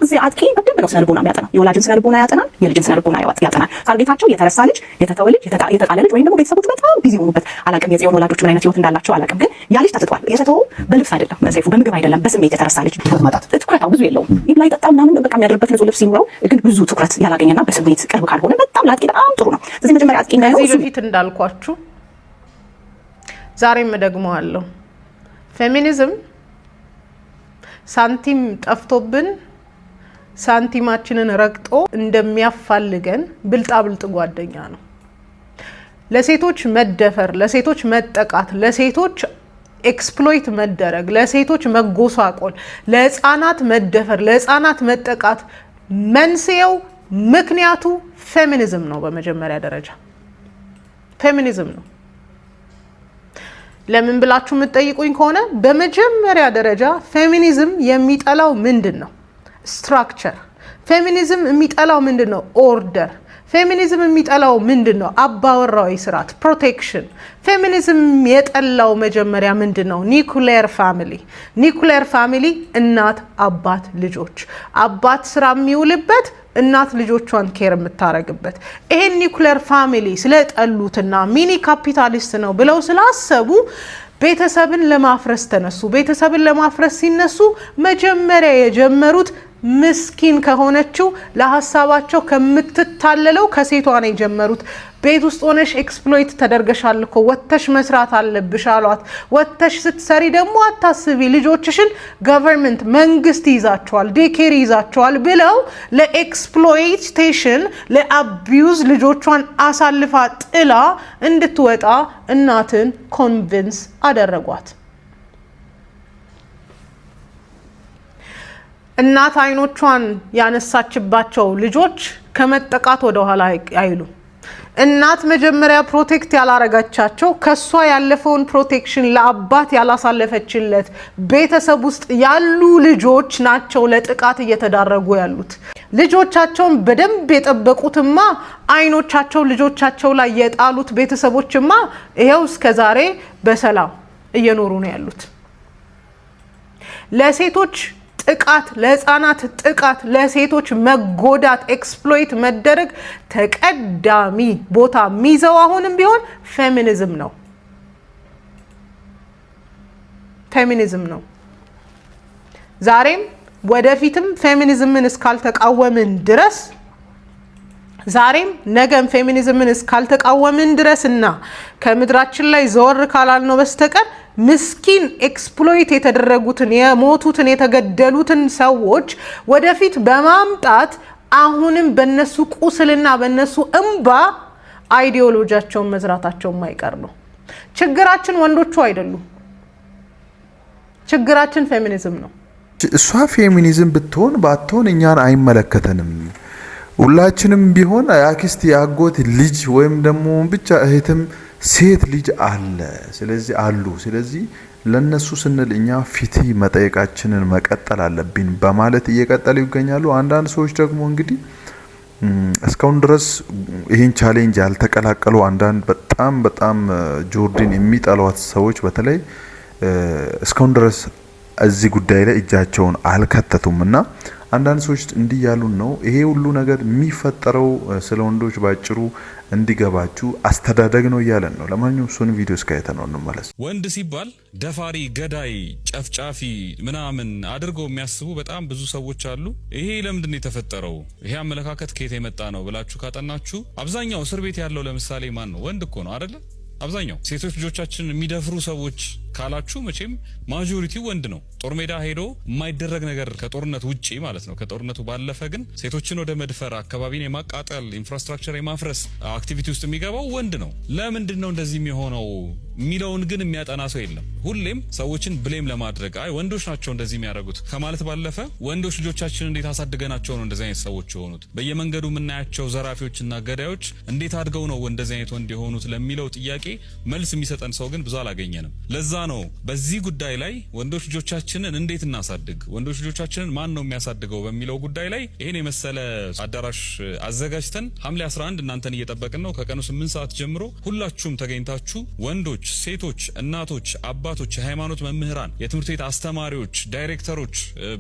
Speaker 10: እዚህ አጥቂ በደንብ ነው ስነልቦና የሚያጠናው። የወላጅን ስነልቦና ያጠናል፣ የልጅን ስነልቦና ያጠናል። ታርጌታቸው የተረሳ ልጅ፣ የተተወ ልጅ፣ የተጣለ ልጅ ወይም ደግሞ ቤተሰቦች በጣም ቢዚ ሆኑበት አላውቅም። የጽዮን ወላጆች ምን አይነት ህይወት እንዳላቸው አላውቅም። ግን ያ ልጅ ተትቷል። የተተወው በልብስ አይደለም ሰይፉ፣ በምግብ አይደለም፣ በስሜት የተረሳ ልጅ ትኩረታው ብዙ የለውም። ይብላ ይጠጣ ምናምን በቃ የሚያድርበት ንጹህ ልብስ ይኑረው፣ ግን ብዙ ትኩረት ያላገኘና በስሜት ቅርብ ካልሆነ በጣም ለአጥቂ በጣም ጥሩ ነው። ስለዚህ መጀመሪያ አጥቂ እንዳይሆን
Speaker 4: እዚህ በፊት እንዳልኳችሁ ዛሬም ደግሞ አለው ፌሚኒዝም ሳንቲም ጠፍቶብን ሳንቲማችንን ረግጦ እንደሚያፋልገን ብልጣብልጥ ጓደኛ ነው። ለሴቶች መደፈር፣ ለሴቶች መጠቃት፣ ለሴቶች ኤክስፕሎይት መደረግ፣ ለሴቶች መጎሳቆል፣ ለህፃናት መደፈር፣ ለህፃናት መጠቃት መንስኤው ምክንያቱ ፌሚኒዝም ነው። በመጀመሪያ ደረጃ ፌሚኒዝም ነው። ለምን ብላችሁ የምትጠይቁኝ ከሆነ በመጀመሪያ ደረጃ ፌሚኒዝም የሚጠላው ምንድነው? ስትራክቸር። ፌሚኒዝም የሚጠላው ምንድነው? ኦርደር። ፌሚኒዝም የሚጠላው ምንድነው? አባወራዊ ስርዓት፣ ፕሮቴክሽን። ፌሚኒዝም የጠላው መጀመሪያ ምንድነው? ኒኩሌር ፋሚሊ። ኒኩሌር ፋሚሊ እናት፣ አባት፣ ልጆች። አባት ስራ የሚውልበት እናት ልጆቿን ኬር የምታረግበት። ይሄን ኒኩሌር ፋሚሊ ስለጠሉትና ሚኒ ካፒታሊስት ነው ብለው ስላሰቡ ቤተሰብን ለማፍረስ ተነሱ። ቤተሰብን ለማፍረስ ሲነሱ መጀመሪያ የጀመሩት ምስኪን ከሆነችው ለሐሳባቸው ከምትታለለው ከሴቷ ነው የጀመሩት። ቤት ውስጥ ሆነሽ ኤክስፕሎይት ተደርገሻል እኮ ወጥተሽ መስራት አለብሽ አሏት። ወጥተሽ ስትሰሪ ደግሞ አታስቢ፣ ልጆችሽን ገቨርንመንት መንግስት ይዛቸዋል፣ ዴኬር ይዛቸዋል ብለው ለኤክስፕሎይቴሽን ለአቢዩዝ ልጆቿን አሳልፋ ጥላ እንድትወጣ እናትን ኮንቪንስ አደረጓት። እናት አይኖቿን ያነሳችባቸው ልጆች ከመጠቃት ወደ ኋላ አይሉ። እናት መጀመሪያ ፕሮቴክት ያላረጋቻቸው ከሷ ያለፈውን ፕሮቴክሽን ለአባት ያላሳለፈችለት ቤተሰብ ውስጥ ያሉ ልጆች ናቸው ለጥቃት እየተዳረጉ ያሉት። ልጆቻቸውን በደንብ የጠበቁትማ አይኖቻቸው ልጆቻቸው ላይ የጣሉት ቤተሰቦችማ ይሄው እስከዛሬ በሰላም እየኖሩ ነው ያሉት። ለሴቶች ጥቃት፣ ለህፃናት ጥቃት፣ ለሴቶች መጎዳት፣ ኤክስፕሎይት መደረግ ተቀዳሚ ቦታ የሚይዘው አሁንም ቢሆን ፌሚኒዝም ነው። ፌሚኒዝም ነው። ዛሬም ወደፊትም ፌሚኒዝምን እስካልተቃወምን ድረስ ዛሬም ነገም ፌሚኒዝምን እስካልተቃወምን ድረስና ከምድራችን ላይ ዘወር ካላልነው በስተቀር ምስኪን ኤክስፕሎይት የተደረጉትን የሞቱትን የተገደሉትን ሰዎች ወደፊት በማምጣት አሁንም በነሱ ቁስልና በነሱ እንባ አይዲዮሎጂያቸውን መዝራታቸው የማይቀር ነው። ችግራችን ወንዶቹ አይደሉም። ችግራችን ፌሚኒዝም ነው።
Speaker 1: እሷ ፌሚኒዝም ብትሆን ባትሆን እኛን አይመለከተንም። ሁላችንም ቢሆን የአክስት የአጎት ልጅ ወይም ደግሞ ብቻ እህትም ሴት ልጅ አለ። ስለዚህ አሉ። ስለዚህ ለነሱ ስንል እኛ ፍትህ መጠየቃችንን መቀጠል አለብን በማለት እየቀጠሉ ይገኛሉ። አንዳንድ ሰዎች ደግሞ እንግዲህ እስካሁን ድረስ ይሄን ቻሌንጅ ያልተቀላቀሉ አንዳንድ በጣም ጆርዲን የሚጠሏት ሰዎች በተለይ እስካሁን ድረስ እዚህ ጉዳይ ላይ እጃቸውን አልከተቱም እና አንዳንድ ሰዎች እንዲህ ያሉን ነው። ይሄ ሁሉ ነገር የሚፈጠረው ስለ ወንዶች ባጭሩ እንዲገባችሁ አስተዳደግ ነው እያለን ነው። ለማንኛውም እሱን ቪዲዮ እስካይተ ነው እንመለስ።
Speaker 11: ወንድ ሲባል ደፋሪ፣ ገዳይ፣ ጨፍጫፊ ምናምን አድርገው የሚያስቡ በጣም ብዙ ሰዎች አሉ። ይሄ ለምንድን ነው የተፈጠረው? ይሄ አመለካከት ከየት የመጣ ነው ብላችሁ ካጠናችሁ አብዛኛው እስር ቤት ያለው ለምሳሌ ማን ነው? ወንድ እኮ ነው አይደለ? አብዛኛው ሴቶች ልጆቻችን የሚደፍሩ ሰዎች ካላችሁ መቼም ማጆሪቲው ወንድ ነው። ጦር ሜዳ ሄዶ የማይደረግ ነገር ከጦርነት ውጪ ማለት ነው። ከጦርነቱ ባለፈ ግን ሴቶችን ወደ መድፈር፣ አካባቢን የማቃጠል፣ ኢንፍራስትራክቸር የማፍረስ አክቲቪቲ ውስጥ የሚገባው ወንድ ነው። ለምንድን ነው እንደዚህ የሚሆነው የሚለውን ግን የሚያጠና ሰው የለም። ሁሌም ሰዎችን ብሌም ለማድረግ አይ ወንዶች ናቸው እንደዚህ የሚያደርጉት ከማለት ባለፈ ወንዶች ልጆቻችን እንዴት አሳድገናቸው ነው እንደዚህ አይነት ሰዎች የሆኑት? በየመንገዱ የምናያቸው ዘራፊዎችና ገዳዮች እንዴት አድገው ነው እንደዚህ አይነት ወንድ የሆኑት ለሚለው ጥያቄ መልስ የሚሰጠን ሰው ግን ብዙ አላገኘንም። ለዛ ነው በዚህ ጉዳይ ላይ ወንዶች ልጆቻችንን እንዴት እናሳድግ፣ ወንዶች ልጆቻችንን ማን ነው የሚያሳድገው በሚለው ጉዳይ ላይ ይሄን የመሰለ አዳራሽ አዘጋጅተን ሐምሌ 11 እናንተን እየጠበቅን ነው። ከቀኑ 8 ሰዓት ጀምሮ ሁላችሁም ተገኝታችሁ ወንዶች፣ ሴቶች፣ እናቶች፣ አባቶች፣ የሃይማኖት መምህራን፣ የትምህርት ቤት አስተማሪዎች፣ ዳይሬክተሮች፣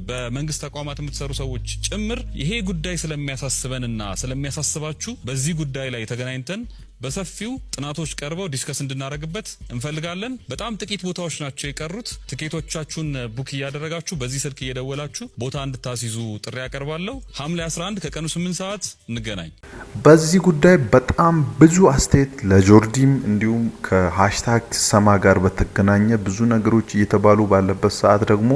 Speaker 11: በመንግስት ተቋማት የምትሰሩ ሰዎች ጭምር ይሄ ጉዳይ ስለሚያሳስበንና ስለሚያሳስባችሁ በዚህ ጉዳይ ላይ ተገናኝተን በሰፊው ጥናቶች ቀርበው ዲስከስ እንድናደርግበት እንፈልጋለን። በጣም ጥቂት ቦታዎች ናቸው የቀሩት። ትኬቶቻችሁን ቡክ እያደረጋችሁ በዚህ ስልክ እየደወላችሁ ቦታ እንድታስይዙ ጥሪ ያቀርባለሁ። ሐምሌ 11 ከቀኑ 8 ሰዓት እንገናኝ።
Speaker 1: በዚህ ጉዳይ በጣም ብዙ አስተያየት ለጆርዲም እንዲሁም ከሃሽታግ ትሰማ ጋር በተገናኘ ብዙ ነገሮች እየተባሉ ባለበት ሰዓት ደግሞ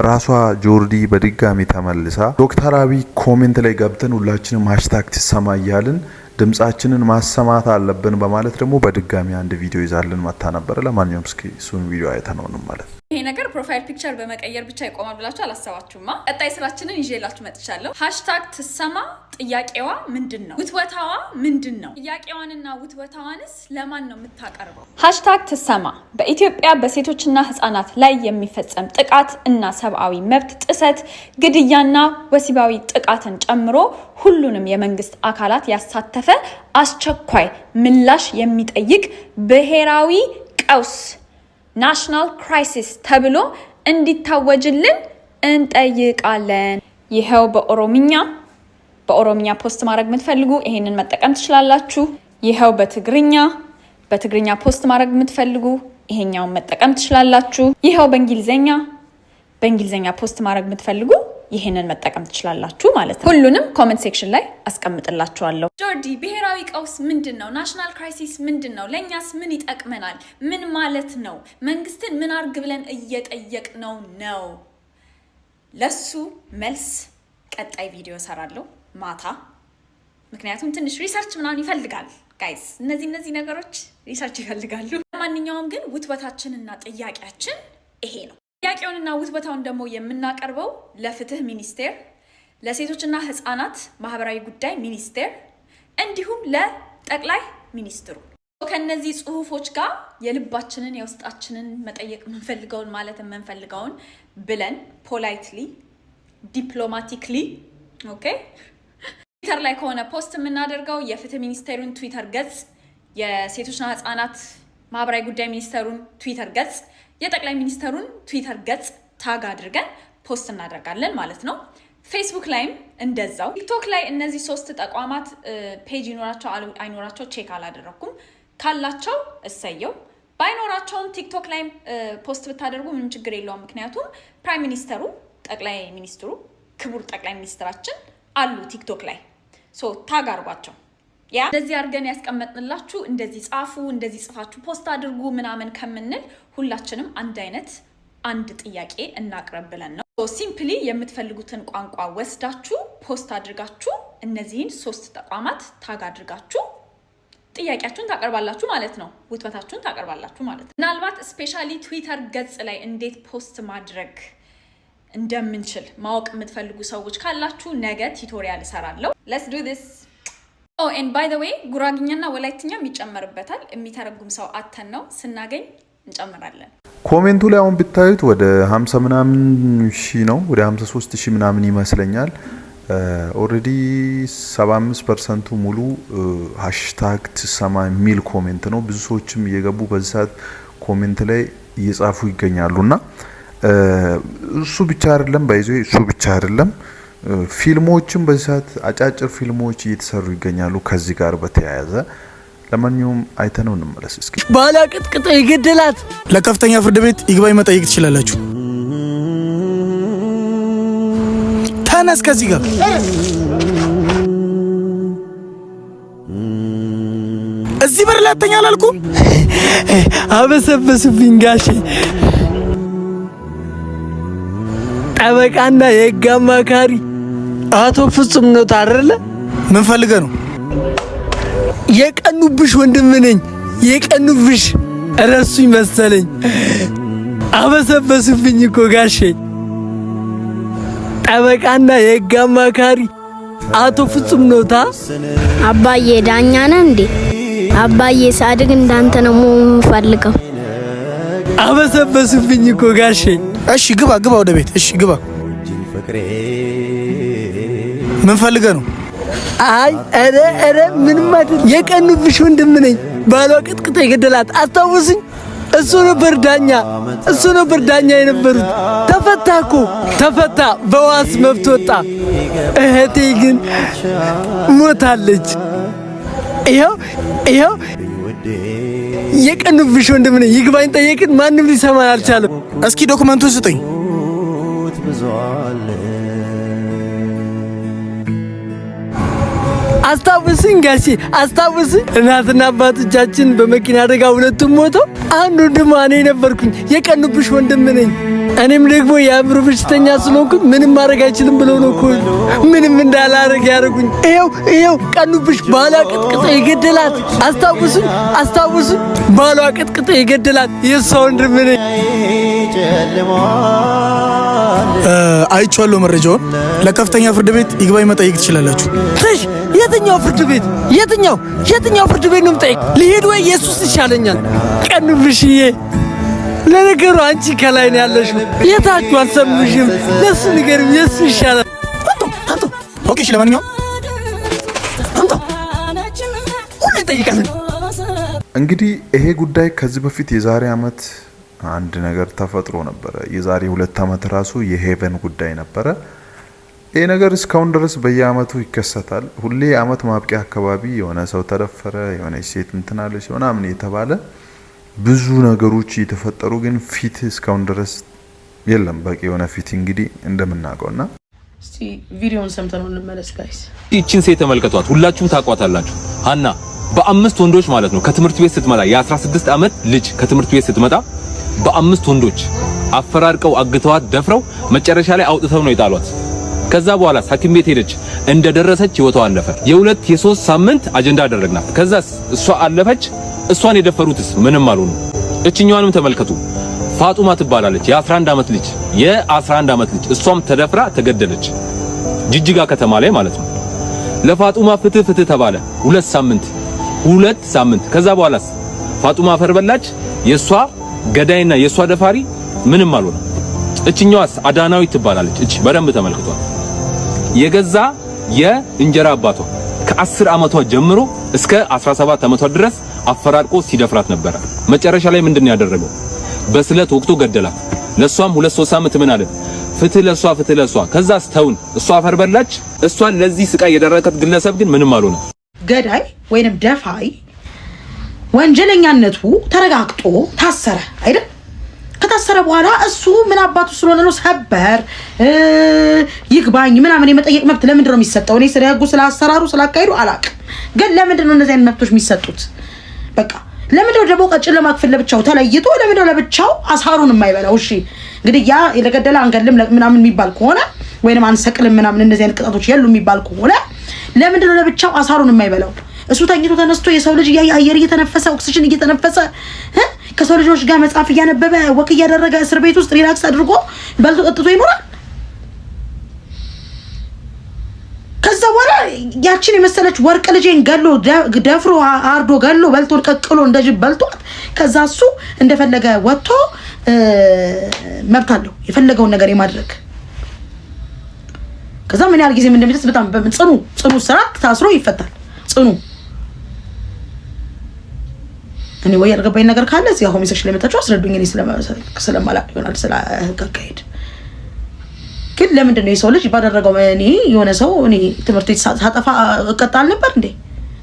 Speaker 1: ራሷ ጆርዲ በድጋሚ ተመልሳ ዶክተር አብይ ኮሜንት ላይ ገብተን ሁላችንም ሃሽታግ ትሰማ እያልን ድምጻችንን ማሰማት አለብን በማለት ደግሞ በድጋሚ አንድ ቪዲዮ ይዛልን መጣ ነበር። ለማንኛውም እስኪ እሱን ቪዲዮ አይተነው እንመለስ።
Speaker 5: ይሄ ነገር ፕሮፋይል ፒክቸር በመቀየር ብቻ ይቆማል ብላችሁ አላሰባችሁማ? ቀጣይ ስራችንን ይዤላችሁ መጥቻለሁ። ሃሽታግ ትሰማ ጥያቄዋ ምንድነው? ውትወታዋ ምንድነው? ጥያቄዋንና ውትወታዋንስ ለማን ነው የምታቀርበው? ሃሽታግ ትሰማ በኢትዮጵያ በሴቶችና ህፃናት ላይ የሚፈጸም ጥቃት እና ሰብአዊ መብት ጥሰት፣ ግድያና ወሲባዊ ጥቃትን ጨምሮ ሁሉንም የመንግስት አካላት ያሳተፈ አስቸኳይ ምላሽ የሚጠይቅ ብሔራዊ ቀውስ ናሽናል ክራይሲስ ተብሎ እንዲታወጅልን እንጠይቃለን። ይሄው በኦሮምኛ ፖስት ማድረግ የምትፈልጉ ይሄንን መጠቀም ትችላላችሁ። ይሄው በትግርኛ ፖስት ማድረግ የምትፈልጉ ይሄኛውን መጠቀም ትችላላችሁ። ይሄው በእንግሊዘኛ ፖስት ማድረግ የምትፈልጉ ይሄንን መጠቀም ትችላላችሁ ማለት ነው። ሁሉንም ኮሜንት ሴክሽን ላይ አስቀምጥላችኋለሁ። ጆርዲ ብሔራዊ ቀውስ ምንድነው? ናሽናል ክራይሲስ ምንድነው? ለኛስ ምን ይጠቅመናል? ምን ማለት ነው? መንግስትን ምን አርግ ብለን እየጠየቅነው ነው? ለሱ መልስ ቀጣይ ቪዲዮ ሰራለሁ ማታ። ምክንያቱም ትንሽ ሪሰርች ምናምን ይፈልጋል ጋይስ። እነዚህ ነገሮች ሪሰርች ይፈልጋሉ። ለማንኛውም ግን ውትበታችንና ጥያቄያችን ይሄ ነው። ጥያቄውንና ውትበታውን ደግሞ የምናቀርበው ለፍትህ ሚኒስቴር፣ ለሴቶችና ህፃናት ማህበራዊ ጉዳይ ሚኒስቴር እንዲሁም ለጠቅላይ ሚኒስትሩ። ከነዚህ ጽሁፎች ጋር የልባችንን የውስጣችንን መጠየቅ የምንፈልገውን ማለት የምንፈልገውን ብለን ፖላይትሊ ዲፕሎማቲክሊ ኦኬ። ትዊተር ላይ ከሆነ ፖስት የምናደርገው የፍትህ ሚኒስቴሩን ትዊተር ገጽ፣ የሴቶችና ህፃናት ማህበራዊ ጉዳይ ሚኒስቴሩን ትዊተር ገጽ፣ የጠቅላይ ሚኒስትሩን ትዊተር ገጽ ታግ አድርገን ፖስት እናደርጋለን ማለት ነው። ፌስቡክ ላይም እንደዛው። ቲክቶክ ላይ እነዚህ 3 ተቋማት ፔጅ ይኖራቸው አይኖራቸው ቼክ አላደረኩም። ካላቸው እሰየው፣ ባይኖራቸውም ቲክቶክ ላይ ፖስት ብታደርጉ ምንም ችግር የለውም። ምክንያቱም ፕራይም ሚኒስተሩ ጠቅላይ ሚኒስትሩ ክቡር ጠቅላይ ሚኒስትራችን አሉ ቲክቶክ ላይ። ሶ ታግ አድርጓቸው። ያ እንደዚህ አድርገን ያስቀመጥንላችሁ እንደዚህ ጻፉ፣ እንደዚህ ጽፋችሁ ፖስት አድርጉ ምናምን ከምንል ሁላችንም አንድ ጥያቄ እናቅርብ ብለን ነው። ሲምፕሊ የምትፈልጉትን ቋንቋ ወስዳችሁ ፖስት አድርጋችሁ እነዚህን 3 ተቋማት ታግ አድርጋችሁ ጥያቄያችሁን ታቀርባላችሁ ማለት ነው። ውትበታችሁን ታቀርባላችሁ ማለት ነው። ምናልባት ስፔሻሊ ትዊተር ገጽ ላይ እንዴት ፖስት ማድረግ እንደምንችል ማወቅ የምትፈልጉ ሰዎች ካላችሁ ነገ ቱቶሪያል እሰራለሁ። ሌትስ ዱ ዲስ። ኤንድ ባይ ዘ ዌይ ጉራግኛና ወላይትኛም ይጨመርበታል። የሚተረጉም ሰው አተን ነው፣ ስናገኝ እንጨምራለን።
Speaker 1: ኮሜንቱ ላይ አሁን ብታዩት ወደ 50 ምናምን ሺህ ነው፣ ወደ 53 ሺህ ምናምን ይመስለኛል። ኦልሬዲ 75% ሙሉ ሃሽታግ ትሰማ የሚል ኮሜንት ነው። ብዙ ሰዎችም እየገቡ በዚህ ሰዓት ኮሜንት ላይ እየጻፉ ይገኛሉና እሱ ብቻ አይደለም ፊልሞችም በዚህ ሰዓት አጫጭር ፊልሞች እየተሰሩ ይገኛሉ ከዚህ ጋር በተያያዘ። ለማንኛውም አይተነው እንመለስ እስኪ።
Speaker 12: ባላ ቅጥቅጥ ይገደላት ለከፍተኛ ፍርድ ቤት ይግባኝ መጠየቅ ትችላላችሁ። ተነስ ከዚህ ጋር እዚህ በር ላይ አተኛል አልኩ። አበሰበሱብኝ ጋሼ። ጠበቃና የህግ አማካሪ አቶ ፍጹም ነው ታረለ። ምን ፈልገህ ነው? የቀኑብሽ ወንድም ነኝ። የቀኑብሽ ረሱኝ መሰለኝ። አበሰበሱብኝ እኮ ጋሼ። ጠበቃና የህግ አማካሪ አቶ ፍጹም ነው ታ።
Speaker 13: አባዬ ዳኛ ነህ እንዴ? አባዬ ሳድግ እንዳንተ ነው የምፈልገው።
Speaker 12: አበሰበሱብኝ እኮ ጋሼ። እሺ ግባ ወደ ቤት። እሺ ግባ። ምን ፈልገህ ነው? አይ ኧረ ምንም አይደል። የቀኑብሽ ወንድም ነኝ። ባሏ ቅጥቅጣ የገደላት አስታውስኝ። እሱ ነበር ዳኛ የነበሩት። ተፈታ እኮ ተፈታ፣ በዋስ መብት ወጣ። እህቴ ግን ሞታለች። ይኸው የቀኑብሽ ወንድም ነኝ። ይግባኝ ጠየቅን፣ ማንም ሊሰማን አልቻለም። እስኪ ዶክመንቱን ስጠኝ። አስታውስኝ ጋሼ አስታውስኝ። እናትና አባቶቻችን በመኪና አደጋ ሁለቱም ሞተው አንዱ ወንድሟ እኔ ነበርኩኝ። የቀኑብሽ ወንድም ነኝ። እኔም ደግሞ የአእምሮ በሽተኛ ስለሆንኩ ምንም ማድረግ አይችልም ብለው ነው እኮ ምንም እንዳላረግ ያደረጉኝ። ይኸው ቀኑብሽ ባሏ ቅጥቅጦ የገደላት አስታውሱኝ ባሏ ቅጥቅጦ የገደላት የእሷ ወንድም ነኝ።
Speaker 14: አይቼዋለሁ መረጃውን። ለከፍተኛ ፍርድ ቤት ይግባኝ መጠየቅ ትችላላችሁ።
Speaker 12: ትሽ የትኛው ፍርድ ቤት የትኛው ፍርድ ቤት ነው የምጠይቅ? ልሄድ ወይ ኢየሱስ ይሻለኛል። ቀኑብሽዬ ለነገሩ አንቺ ከላይ ነው ያለሽው፣ የታችሁ አልሰምሽም። ለሱ ነገር ኢየሱስ ይሻላል።
Speaker 14: ኦኬ እሺ፣ ለማንኛውም
Speaker 12: ሁሉ ይጠይቃል።
Speaker 1: እንግዲህ ይሄ ጉዳይ ከዚህ በፊት የዛሬ አመት አንድ ነገር ተፈጥሮ ነበረ። የዛሬ 2 አመት ራሱ የሄቨን ጉዳይ ነበረ። ይሄ ነገር እስካሁን ድረስ በየአመቱ ይከሰታል። ሁሌ አመት ማብቂያ አካባቢ የሆነ ሰው ተደፈረ፣ የሆነ ሴት እንትናለች ምናምን የተባለ ብዙ ነገሮች የተፈጠሩ ግን ፊት እስካሁን ድረስ የለም። በቂ የሆነ ፊት እንግዲህ እንደምናውቀውና
Speaker 4: እስቲ ቪዲዮውን ሰምተን እንመለስ ጋይስ።
Speaker 15: ይቺን ሴት ተመልከቷት። ሁላችሁም ታቋታላችሁ። ሀና በ5 ወንዶች ማለት ነው ከትምህርት ቤት ስትመጣ የ16 አመት ልጅ ከትምህርት ቤት ስትመጣ በ5 ወንዶች አፈራርቀው አግተዋት ደፍረው መጨረሻ ላይ አውጥተው ነው የጣሏት። ከዛ በኋላ ሐኪም ቤት ሄደች። እንደደረሰች ህይወቷ አለፈ። የ2-3 ሳምንት አጀንዳ አደረግናት። ከዛስ እሷ አለፈች። እሷን የደፈሩትስ ምንም አልሆኑ። እችኛዋንም ተመልከቱ። ፋጡማ ትባላለች። የ11 አመት ልጅ እሷም ተደፍራ ተገደለች። ጅጅጋ ከተማ ላይ ማለት ነው። ለፋጡማ ፍትህ ተባለ። 2 ሳምንት። ከዛ በኋላስ ፋጡማ ፈርበላች። የሷ ገዳይና የሷ ደፋሪ ምንም አልሆነ። እችኛዋስ አዳናዊት ትባላለች። እቺ በደንብ ተመልክቷል። የገዛ የእንጀራ አባቷ ከ10 አመቷ ጀምሮ እስከ 17 አመቷ ድረስ አፈራርቆ ሲደፍራት ነበር። መጨረሻ ላይ ምንድነው ያደረገው? በስለት ወቅቶ ገደላት። ለሷም 2-3 አመት ምን አለ? ፍትህ ለሷ። ከዛስ ተውን። እሷ ፈርበላች። እሷን ለዚህ ስቃይ የደረከት ግለሰብ ግን ምንም አልሆነ።
Speaker 4: ገዳይ ወይንም ደፋይ ወንጀለኛነቱ ተረጋግጦ ታሰረ አይደል? ከታሰረ በኋላ እሱ ምን አባቱ ስለሆነ ነው ሰበር ይግባኝ ምናምን የመጠየቅ መብት ለምንድን ነው የሚሰጠው? እኔ ስለ ህጉ ስለ አሰራሩ ስላካሄዱ አላውቅም፣ ግን ለምንድን ነው እነዚህ አይነት መብቶች የሚሰጡት? በቃ ለምንድን ነው ደግሞ ቀጭን ለማክፈል ለብቻው ተለይቶ ለምንድን ነው ለብቻው አሳሩን የማይበላው? እሺ እንግዲህ ያ ለገደለ አንገልም ምናምን የሚባል ከሆነ ወይንም አንሰቅልም ምናምን እነዚህ አይነት ቅጣቶች የሉ የሚባል ከሆነ ለምንድን ነው ለብቻው አሳሩን የማይበላው? እሱ ተኝቶ ተነስቶ የሰው ልጅ አየር እየተነፈሰ ኦክሲጅን እየተነፈሰ ከሰው ልጆች ጋር መጽሐፍ እያነበበ ወክ እያደረገ እስር ቤት ውስጥ ሪላክስ አድርጎ በልቶ ጠጥቶ ይኖራል። ከዛ በኋላ ያችን የመሰለች ወርቅ ልጄን ገሎ ደፍሮ አርዶ ገሎ በልቶ ቀቅሎ እንደጅብ በልቷት ከዛ እሱ እንደፈለገ ወጥቶ መብት አለው የፈለገውን ነገር የማድረግ። ከዛ ምን ያህል ጊዜ እንደሚደርስ በጣም ጽኑ ስርዓት ታስሮ ይፈታል። ጽኑ እኔ ወይ ያልገባኝ ነገር ካለ እዚህ አሁን ሜሴጅ ላይ መጣችሁ አስረዱኝ። እኔ ስለማላቅ ይሆናል ስለ ህግ አካሄድ። ግን ለምንድን ነው የሰው ልጅ ባደረገው እኔ የሆነ ሰው እኔ ትምህርት ቤት ሳጠፋ እቀጣል ነበር እንዴ?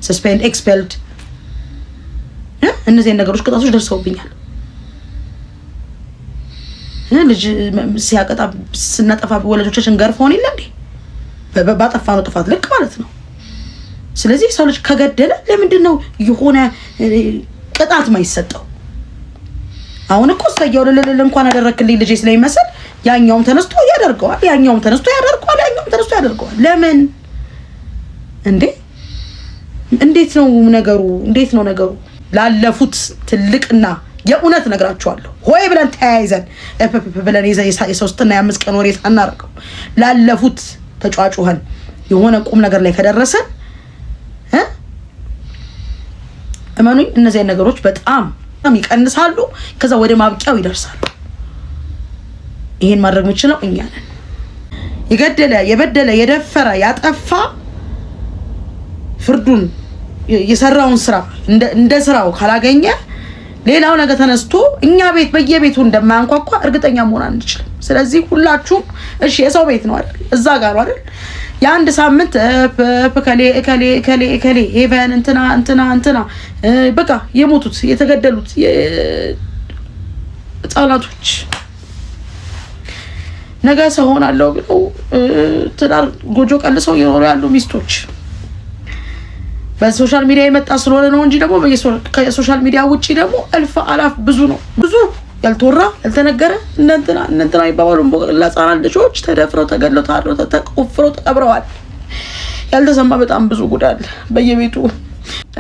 Speaker 4: ሰስፔንድ ኤክስፔልድ እነዚህ ነገሮች ቅጣቶች ደርሰውብኛል። ልጅ ሲያቀጣ ስናጠፋ ወላጆቻችን ገርፈውን የለ እንዴ? ባጠፋነው ጥፋት ልክ ማለት ነው። ስለዚህ ሰው ልጅ ከገደለ ለምንድን ነው የሆነ ቅጣት ማይሰጠው? አሁን እኮ ሰየው ለለለ እንኳን አደረክልኝ ልጄ ስለሚመስል ያኛውም ተነስቶ ያደርገዋል፣ ያኛውም ተነስቶ ያደርገዋል። ለምን እንዴ? እንዴት ነው ነገሩ? ላለፉት ትልቅና የእውነት ነግራችኋለሁ ሆይ ብለን ተያይዘን ብለን የ3 እና የ5 ቀን ወሬ ሳናረገው ላለፉት ተጫዋጩኸን የሆነ ቁም ነገር ላይ ከደረሰን እመኑኝ እነዚህ ነገሮች በጣም ይቀንሳሉ። ከዛ ወደ ማብቂያው ይደርሳሉ። ይሄን ማድረግ የምችለው እኛ ነን። የገደለ የበደለ የደፈረ ያጠፋ ፍርዱን የሰራውን ስራ እንደ ስራው ካላገኘ ሌላው ነገር ተነስቶ እኛ ቤት በየቤቱ እንደማያንኳኳ እርግጠኛ መሆን አንችልም። ስለዚህ ሁላችሁም እሺ የሰው ቤት ነው አይደል? እዛ ጋር ነው አይደል? የአንድ ሳምንት ከሌ ሄቨን እንትና በቃ የሞቱት የተገደሉት ህጻናቶች ነገ ሰው ሆናለሁ ብለው ትዳር ጎጆ ቀልሰው ይኖሩ ያሉ ሚስቶች በሶሻል ሚዲያ የመጣ ስለሆነ ነው እንጂ ደግሞ ከሶሻል ሚዲያ ውጪ ደግሞ እልፍ አላፍ ብዙ ነው። ብዙ
Speaker 16: ያልተወራ ያልተነገረ እንትና ይባባሉ ለህፃናት ልጆች ተደፍረው ተገድለው ታርደው ተቆፍረው ተቀብረዋል። ያልተሰማ በጣም ብዙ ጉድ አለ በየቤቱ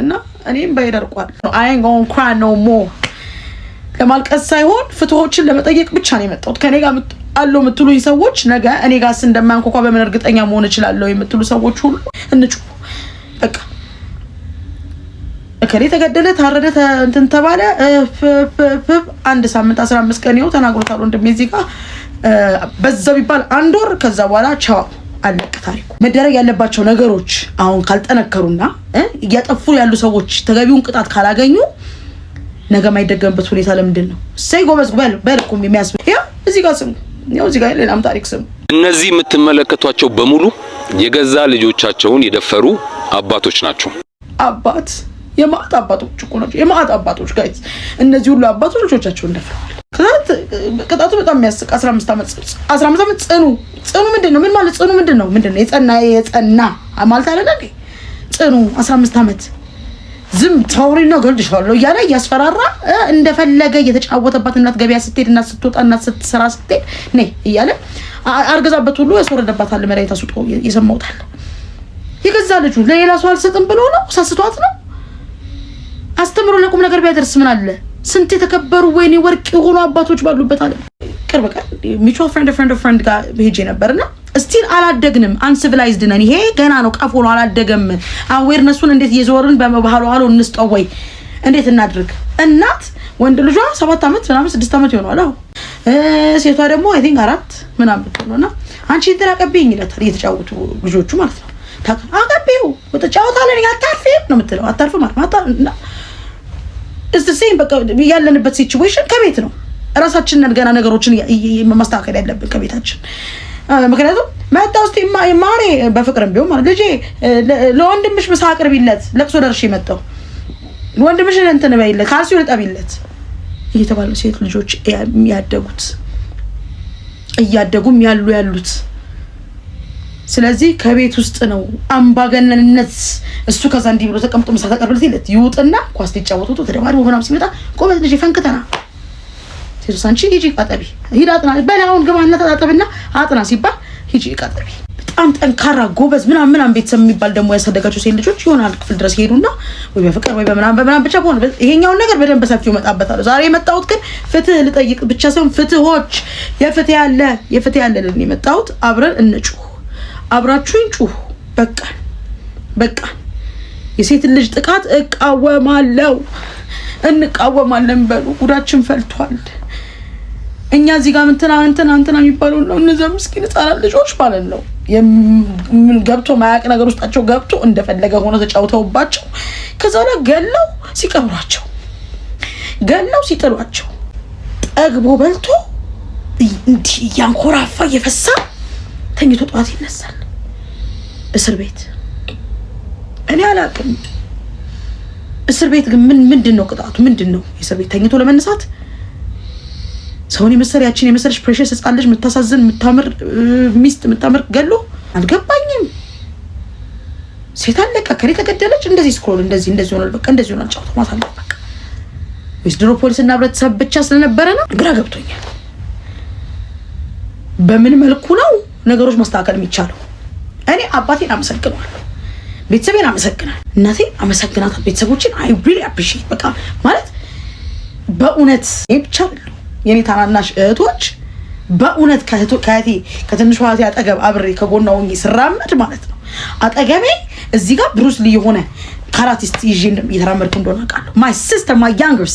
Speaker 16: እና እኔም ባይደርቋል I ain't gonna cry no more ለማልቀስ ሳይሆን ፍትሆችን ለመጠየቅ ብቻ ነው የመጣሁት። ከኔ ጋር አለው የምትሉኝ ሰዎች ነገ እኔ ጋርስ እንደማንኳኳ በምን እርግጠኛ መሆን እችላለሁ የምትሉ ሰዎች ሁሉ እንጩ በቃ እከሌ ተገደለ ታረደ እንትን ተባለ አንድ ሳምንት 15 ቀን ይው ተናግሮታል ወንድሜ እዚህ ጋር በዛው ቢባል አንድ ወር ከዛ በኋላ ቻው አለቀ ታሪኩ። መደረግ ያለባቸው ነገሮች አሁን ካልጠነከሩና እያጠፉ ያሉ ሰዎች ተገቢውን ቅጣት ካላገኙ ነገ ማይደገምበት ሁኔታ ለምንድን ነው? ሰይ ጎበዝ በልኩም የሚያስብ ያ እዚህ ጋር ስሙ ያው እዚህ ጋር ሌላም ታሪክ ስሙ።
Speaker 15: እነዚህ የምትመለከቷቸው በሙሉ የገዛ ልጆቻቸውን የደፈሩ አባቶች ናቸው።
Speaker 16: አባት የማት አባቶች እኮ ናቸው። የማት አባቶች ጋይስ እነዚህ ሁሉ አባቶች ልጆቻቸውን ደፍረዋል። ቅጣቱ በጣም የሚያስቅ 15 ዓመት ጽኑ ምንድነው? ምን ማለት ጽኑ ምንድነው? የጸና ማለት አይደለ እንዴ? ጽኑ 15 ዓመት ዝም ታውሪና ገልድሻለሁ እያለ ያስፈራራ እንደፈለገ እየተጫወተባት እናት ገበያ ስትሄድ እናት ስትወጣ እናት ስትሰራ ስትሄድ ነይ እያለ አርገዛበት ሁሉ ያስወረደባታል። መሬት አስጦ የሰማውታል። የገዛ ልጁ ለሌላ ሰው አልሰጥም ብሎ ነው ሳስቷት ነው። አስተምሮ ለቁም ነገር ቢያደርስ ምን አለ? ስንት የተከበሩ ወይኔ ወርቅ የሆኑ አባቶች ባሉበት አለ። ቅርብ ቀን ሚቹዋል ፍሬንድ ጋር ሄጄ ነበርና ስቲል አላደግንም አንሲቪላይዝድ ነን። ይሄ ገና ነው ቀፎ ነው አላደገም። አዌርነሱን እንዴት እየዞርን በባህሉ እንስጠው ወይ እንዴት እናድርግ? እናት ወንድ ልጇ 7 ዓመት ምናምን 6 ዓመት ይሆናል። አዎ ሴቷ ደግሞ አይ ቲንክ 4 ምናምን ብትሆንና አንቺ እንትን አቀብኝ ይላታል እየተጫወቱ ልጆቹ ማለት ነው። አቀብዩ ወጣጫውታለን ያታርፈም ነው የምትለው አታርፈም ማለት ነው። እስቲ ሴም በቃ ያለንበት ሲቹዌሽን ከቤት ነው። ራሳችንን ገና ነገሮችን ማስተካከል ያለብን ከቤታችን። ምክንያቱም መጣው እስቲ ማሬ በፍቅርም ቢሆን ማለት ልጄ ለወንድምሽ ምሳ አቅርቢለት ለቅሶ ደርሼ መጣው ወንድምሽ እንትን በይለት ካልሲው ልጠቢለት እየተባለ ሴት ልጆች የሚያደጉት እያደጉም ያሉት ስለዚህ ከቤት ውስጥ ነው አምባገነንነት። እሱ ከዛ እንዲህ ብሎ ተቀምጦ ምሳ ተቀርብለት ይለት ይውጥና ኳስ ሊጫወቱ ተደባድቦ ምናምን ሲመጣ ቆመት ልጅ ፈንክተና ሲርሳንቺ ሂጂ ቃጠቢ ሂድ አጥና በላውን ግባና ተጣጣብና አጥና ሲባል ሂጂ ቃጠቢ። በጣም ጠንካራ ጎበዝ ምናምን ቤተሰብ የሚባል ደግሞ ያሳደጋቸው ሴት ልጆች ይሆናል ክፍል ድረስ ሄዱና ወይ በፍቅር ወይ በምናምን ብቻ ሆነ። ይሄኛውን ነገር በደንብ በሰፊው መጣበታለሁ። ዛሬ የመጣሁት ግን ፍትህ ልጠይቅ ብቻ ሳይሆን ፍትሆች የፍትህ ያለ ልን የመጣሁት አብረን እንጩህ አብራችሁን ጩህ። በቃ የሴት ልጅ ጥቃት እቃወማለሁ እንቃወማለን በሉ። ጉዳችን ፈልቷል። እኛ እዚህ ጋር እንትና የሚባለው ነው እነዛ ምስኪን ህፃናት ልጆች ማለት ነው ገብቶ ማያቅ ነገር ውስጣቸው ገብቶ እንደፈለገ ሆኖ ተጫውተውባቸው ከዛ ላይ ገለው ሲቀብሯቸው ገለው ሲጥሏቸው ጠግቦ በልቶ እንዲህ ያንኮራፋ እየፈሳ ተኝቶ ጧት ይነሳል። እስር ቤት እኔ አላውቅም። እስር ቤት ግን ምንድነው ቅጣቱ? ምንድነው እስር ቤት ተኝቶ ለመነሳት? ሰውን የመሰሪያችን የመሰለሽ ፕሬሸስ ህፃን ልጅ የምታሳዝን የምታምር ሚስት የምታምር ገሎ አልገባኝም። ሴት አለቀ ከሬ ተገደለች እንደዚህ ስክሮል እንደዚህ ሆኗል። በቃ እንደዚህ ሆኗል። ጫውታ ማሳለ በቃ ወይስ ድሮ ፖሊስና ህብረተሰብ ብቻ ስለነበረ ነው? ግራ ገብቶኛል። በምን መልኩ ነው ነገሮች ማስተካከል የሚቻለው? እኔ አባቴን አመሰግናለሁ፣ ቤተሰቤን አመሰግናለሁ፣ እናቴን አመሰግናታለሁ፣ ቤተሰቦችን አይ ሪሊ አፕሪሺየት በቃ ማለት በእውነት ብቻ አይደለም የኔ ታናናሽ እህቶች በእውነት ከእህቴ ከትንሿ እህቴ አጠገብ አብሬ ከጎኗ ሆኜ ስራመድ ማለት ነው አጠገቤ እዚህ ጋር ብሩስ ሊ የሆነ ካራቲስት ይዤ እየተራመድኩ እንደሆነ አውቃለሁ። my younger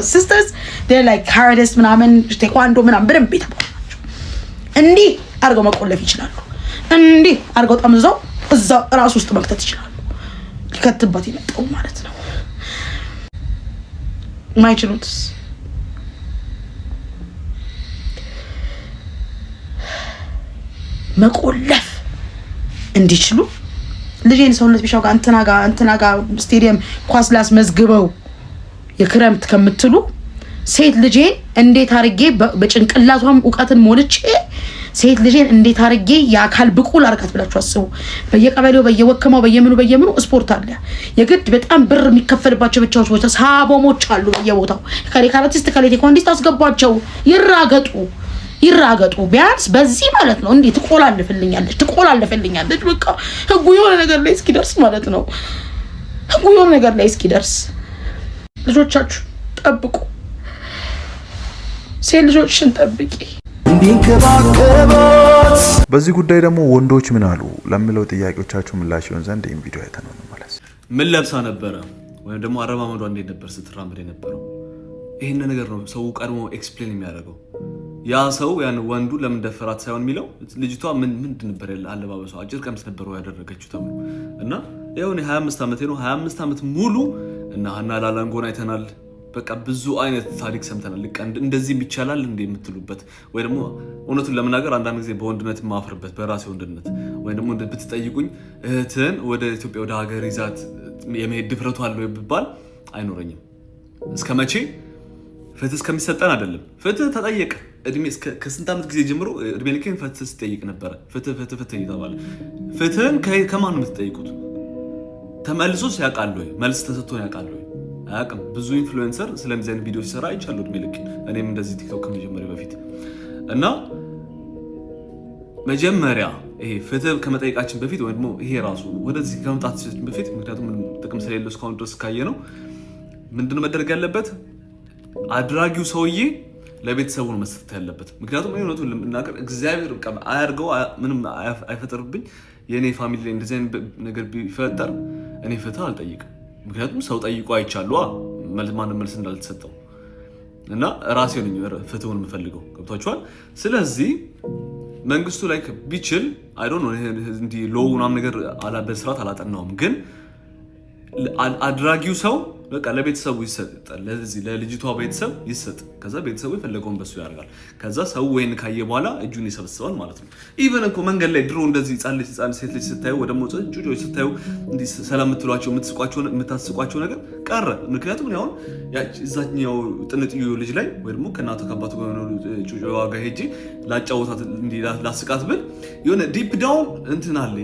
Speaker 16: sisters they're like karateist ምናምን ቴኳንዶ ምናምን በደንብ የተባላቸው እንዲህ አርገው መቆለፍ ይችላሉ። እንዲህ አርገው ጠምዘው እዛው ራስ ውስጥ መክተት ይችላሉ። ሊከትባት የመጣው ማለት ነው። ማይችሉትስ መቆለፍ እንዲችሉ ልጄን ሰውነት ቢሻው ጋር እንትና ጋር ስቴዲየም ኳስ ላስመዝግበው የክረምት ከምትሉ ሴት ልጄን እንዴት አርጌ በጭንቅላቷም ዕውቀትን ሞልቼ ሴት ልጅን እንዴት አርጌ የአካል ብቁ ላርጋት ብላችሁ አስቡ። በየቀበሌው በየወከማው በየምኑ ስፖርት አለ። የግድ በጣም ብር የሚከፈልባቸው ብቻዎች ቦታ ሳቦሞች አሉ በየቦታው። ካራቲስት ቴኳንዲስት አስገቧቸው፣ ይራገጡ ቢያንስ በዚህ ማለት ነው። እንዴ ትቆላለፍልኛለች በቃ ህጉ የሆነ ነገር ላይ እስኪደርስ ማለት ነው። ህጉ የሆነ ነገር ላይ እስኪደርስ ልጆቻችሁ ጠብቁ። ሴት ልጆችሽን ጠብቂ።
Speaker 1: በዚህ ጉዳይ ደግሞ ወንዶች ምን አሉ ለሚለው ጥያቄዎቻችሁ ምላሽ ይሆን ዘንድ ይህን ቪዲዮ አይተነው ማለት
Speaker 17: ምን ለብሳ ነበረ ወይም ደግሞ አረማመዷ እንዴት ነበር ስትራመድ የነበረው? ይሄን ነገር ነው ሰው ቀድሞ ኤክስፕሌን የሚያደርገው። ያ ሰው ያን ወንዱ ለምን ደፈራት ሳይሆን የሚለው ልጅቷ ምንድን ነበር ያለ አለባበሷ፣ አጭር ቀሚስ ነበር ያደረገችው ተብሎ እና ይሁን 25 ዓመት ነው 25 ዓመት ሙሉ እና ሀና ላላንጎን አይተናል። በቃ ብዙ አይነት ታሪክ ሰምተናል። ልክ እንደዚህ ይቻላል እንደ የምትሉበት ወይ ደግሞ እውነቱን ለመናገር አንዳንድ ጊዜ በወንድነት ማፍርበት በራሴ ወንድነት ወይ ደግሞ ብትጠይቁኝ እህትን ወደ ኢትዮጵያ ወደ ሀገር ይዛት የመሄድ ድፍረቱ አለው ይባል አይኖረኝም። እስከ መቼ ፍትህ እስከሚሰጠን አይደለም። ፍትህ ተጠየቀ እድሜ ከስንት ዓመት ጊዜ ጀምሮ እድሜ ልኬን ፍትህ ሲጠይቅ ነበረ። ፍትህ እየተባለ ፍትህን ከማን ነው የምትጠይቁት? ተመልሶስ ያውቃል ወይ? መልስ ተሰጥቶ ያውቃል ወይ? አያውቅም። ብዙ ኢንፍሉዌንሰር ስለዚህ አይነት ቪዲዮ ሲሰራ አይቻለሁ እድሜ ልክ። እኔም እንደዚህ ቲክቶክ ከመጀመሪያ በፊት እና መጀመሪያ ይሄ ፍትህ ከመጠየቃችን በፊት ወይ ደግሞ ይሄ ራሱ ወደዚህ ከመምጣታችን በፊት ምክንያቱም ጥቅም ስለሌለው እስካሁን ድረስ ካየ ነው ምንድነው መደረግ ያለበት? አድራጊው ሰውዬ ለቤተሰቡ ነው መስጠት ያለበት። ምክንያቱም እውነቱን ለምናገር እግዚአብሔር አያርገው ምንም አይፈጠርብኝ የኔ ፋሚሊ ላይ እንደዚህ አይነት ነገር ቢፈጠር እኔ ፍትህ አልጠይቅም። ምክንያቱም ሰው ጠይቆ አይቻለዋ ማንም መልስ እንዳልተሰጠው እና ራሴ ነኝ ፍትሁን የምፈልገው። ገብቷችኋል? ስለዚህ መንግስቱ ላይ ቢችል አይ ዶንት ኖ እንዲ ሎውናም ነገር በስርዓት አላጠናውም፣ ግን አድራጊው ሰው በቃ ለቤተሰቡ ይሰጣል። ለዚህ ለልጅቷ ቤተሰብ ይሰጥ። ከዛ ቤተሰቡ የፈለገውን በሱ ያደርጋል። ከዛ ሰው ወይን ካየ በኋላ እጁን ይሰበስባል ማለት ነው። ኢቨን እኮ መንገድ ላይ ድሮ እንደዚህ ህፃን ሴት ልጅ ስታዩ ወደ ሞት ጩጮች ስታዩ እንዲህ ሰላም የምትሏቸው የምታስቋቸው ነገር ቀረ። ምክንያቱም አሁን እዛኛው ጥንጥዩ ልጅ ላይ ወይ ደግሞ ከእናቱ ከአባቱ ጋር ጩጮ ዋጋ ሄጄ ላጫወታት እንዲህ ላስቃት ብል የሆነ ዲፕ ዳውን እንትን አለ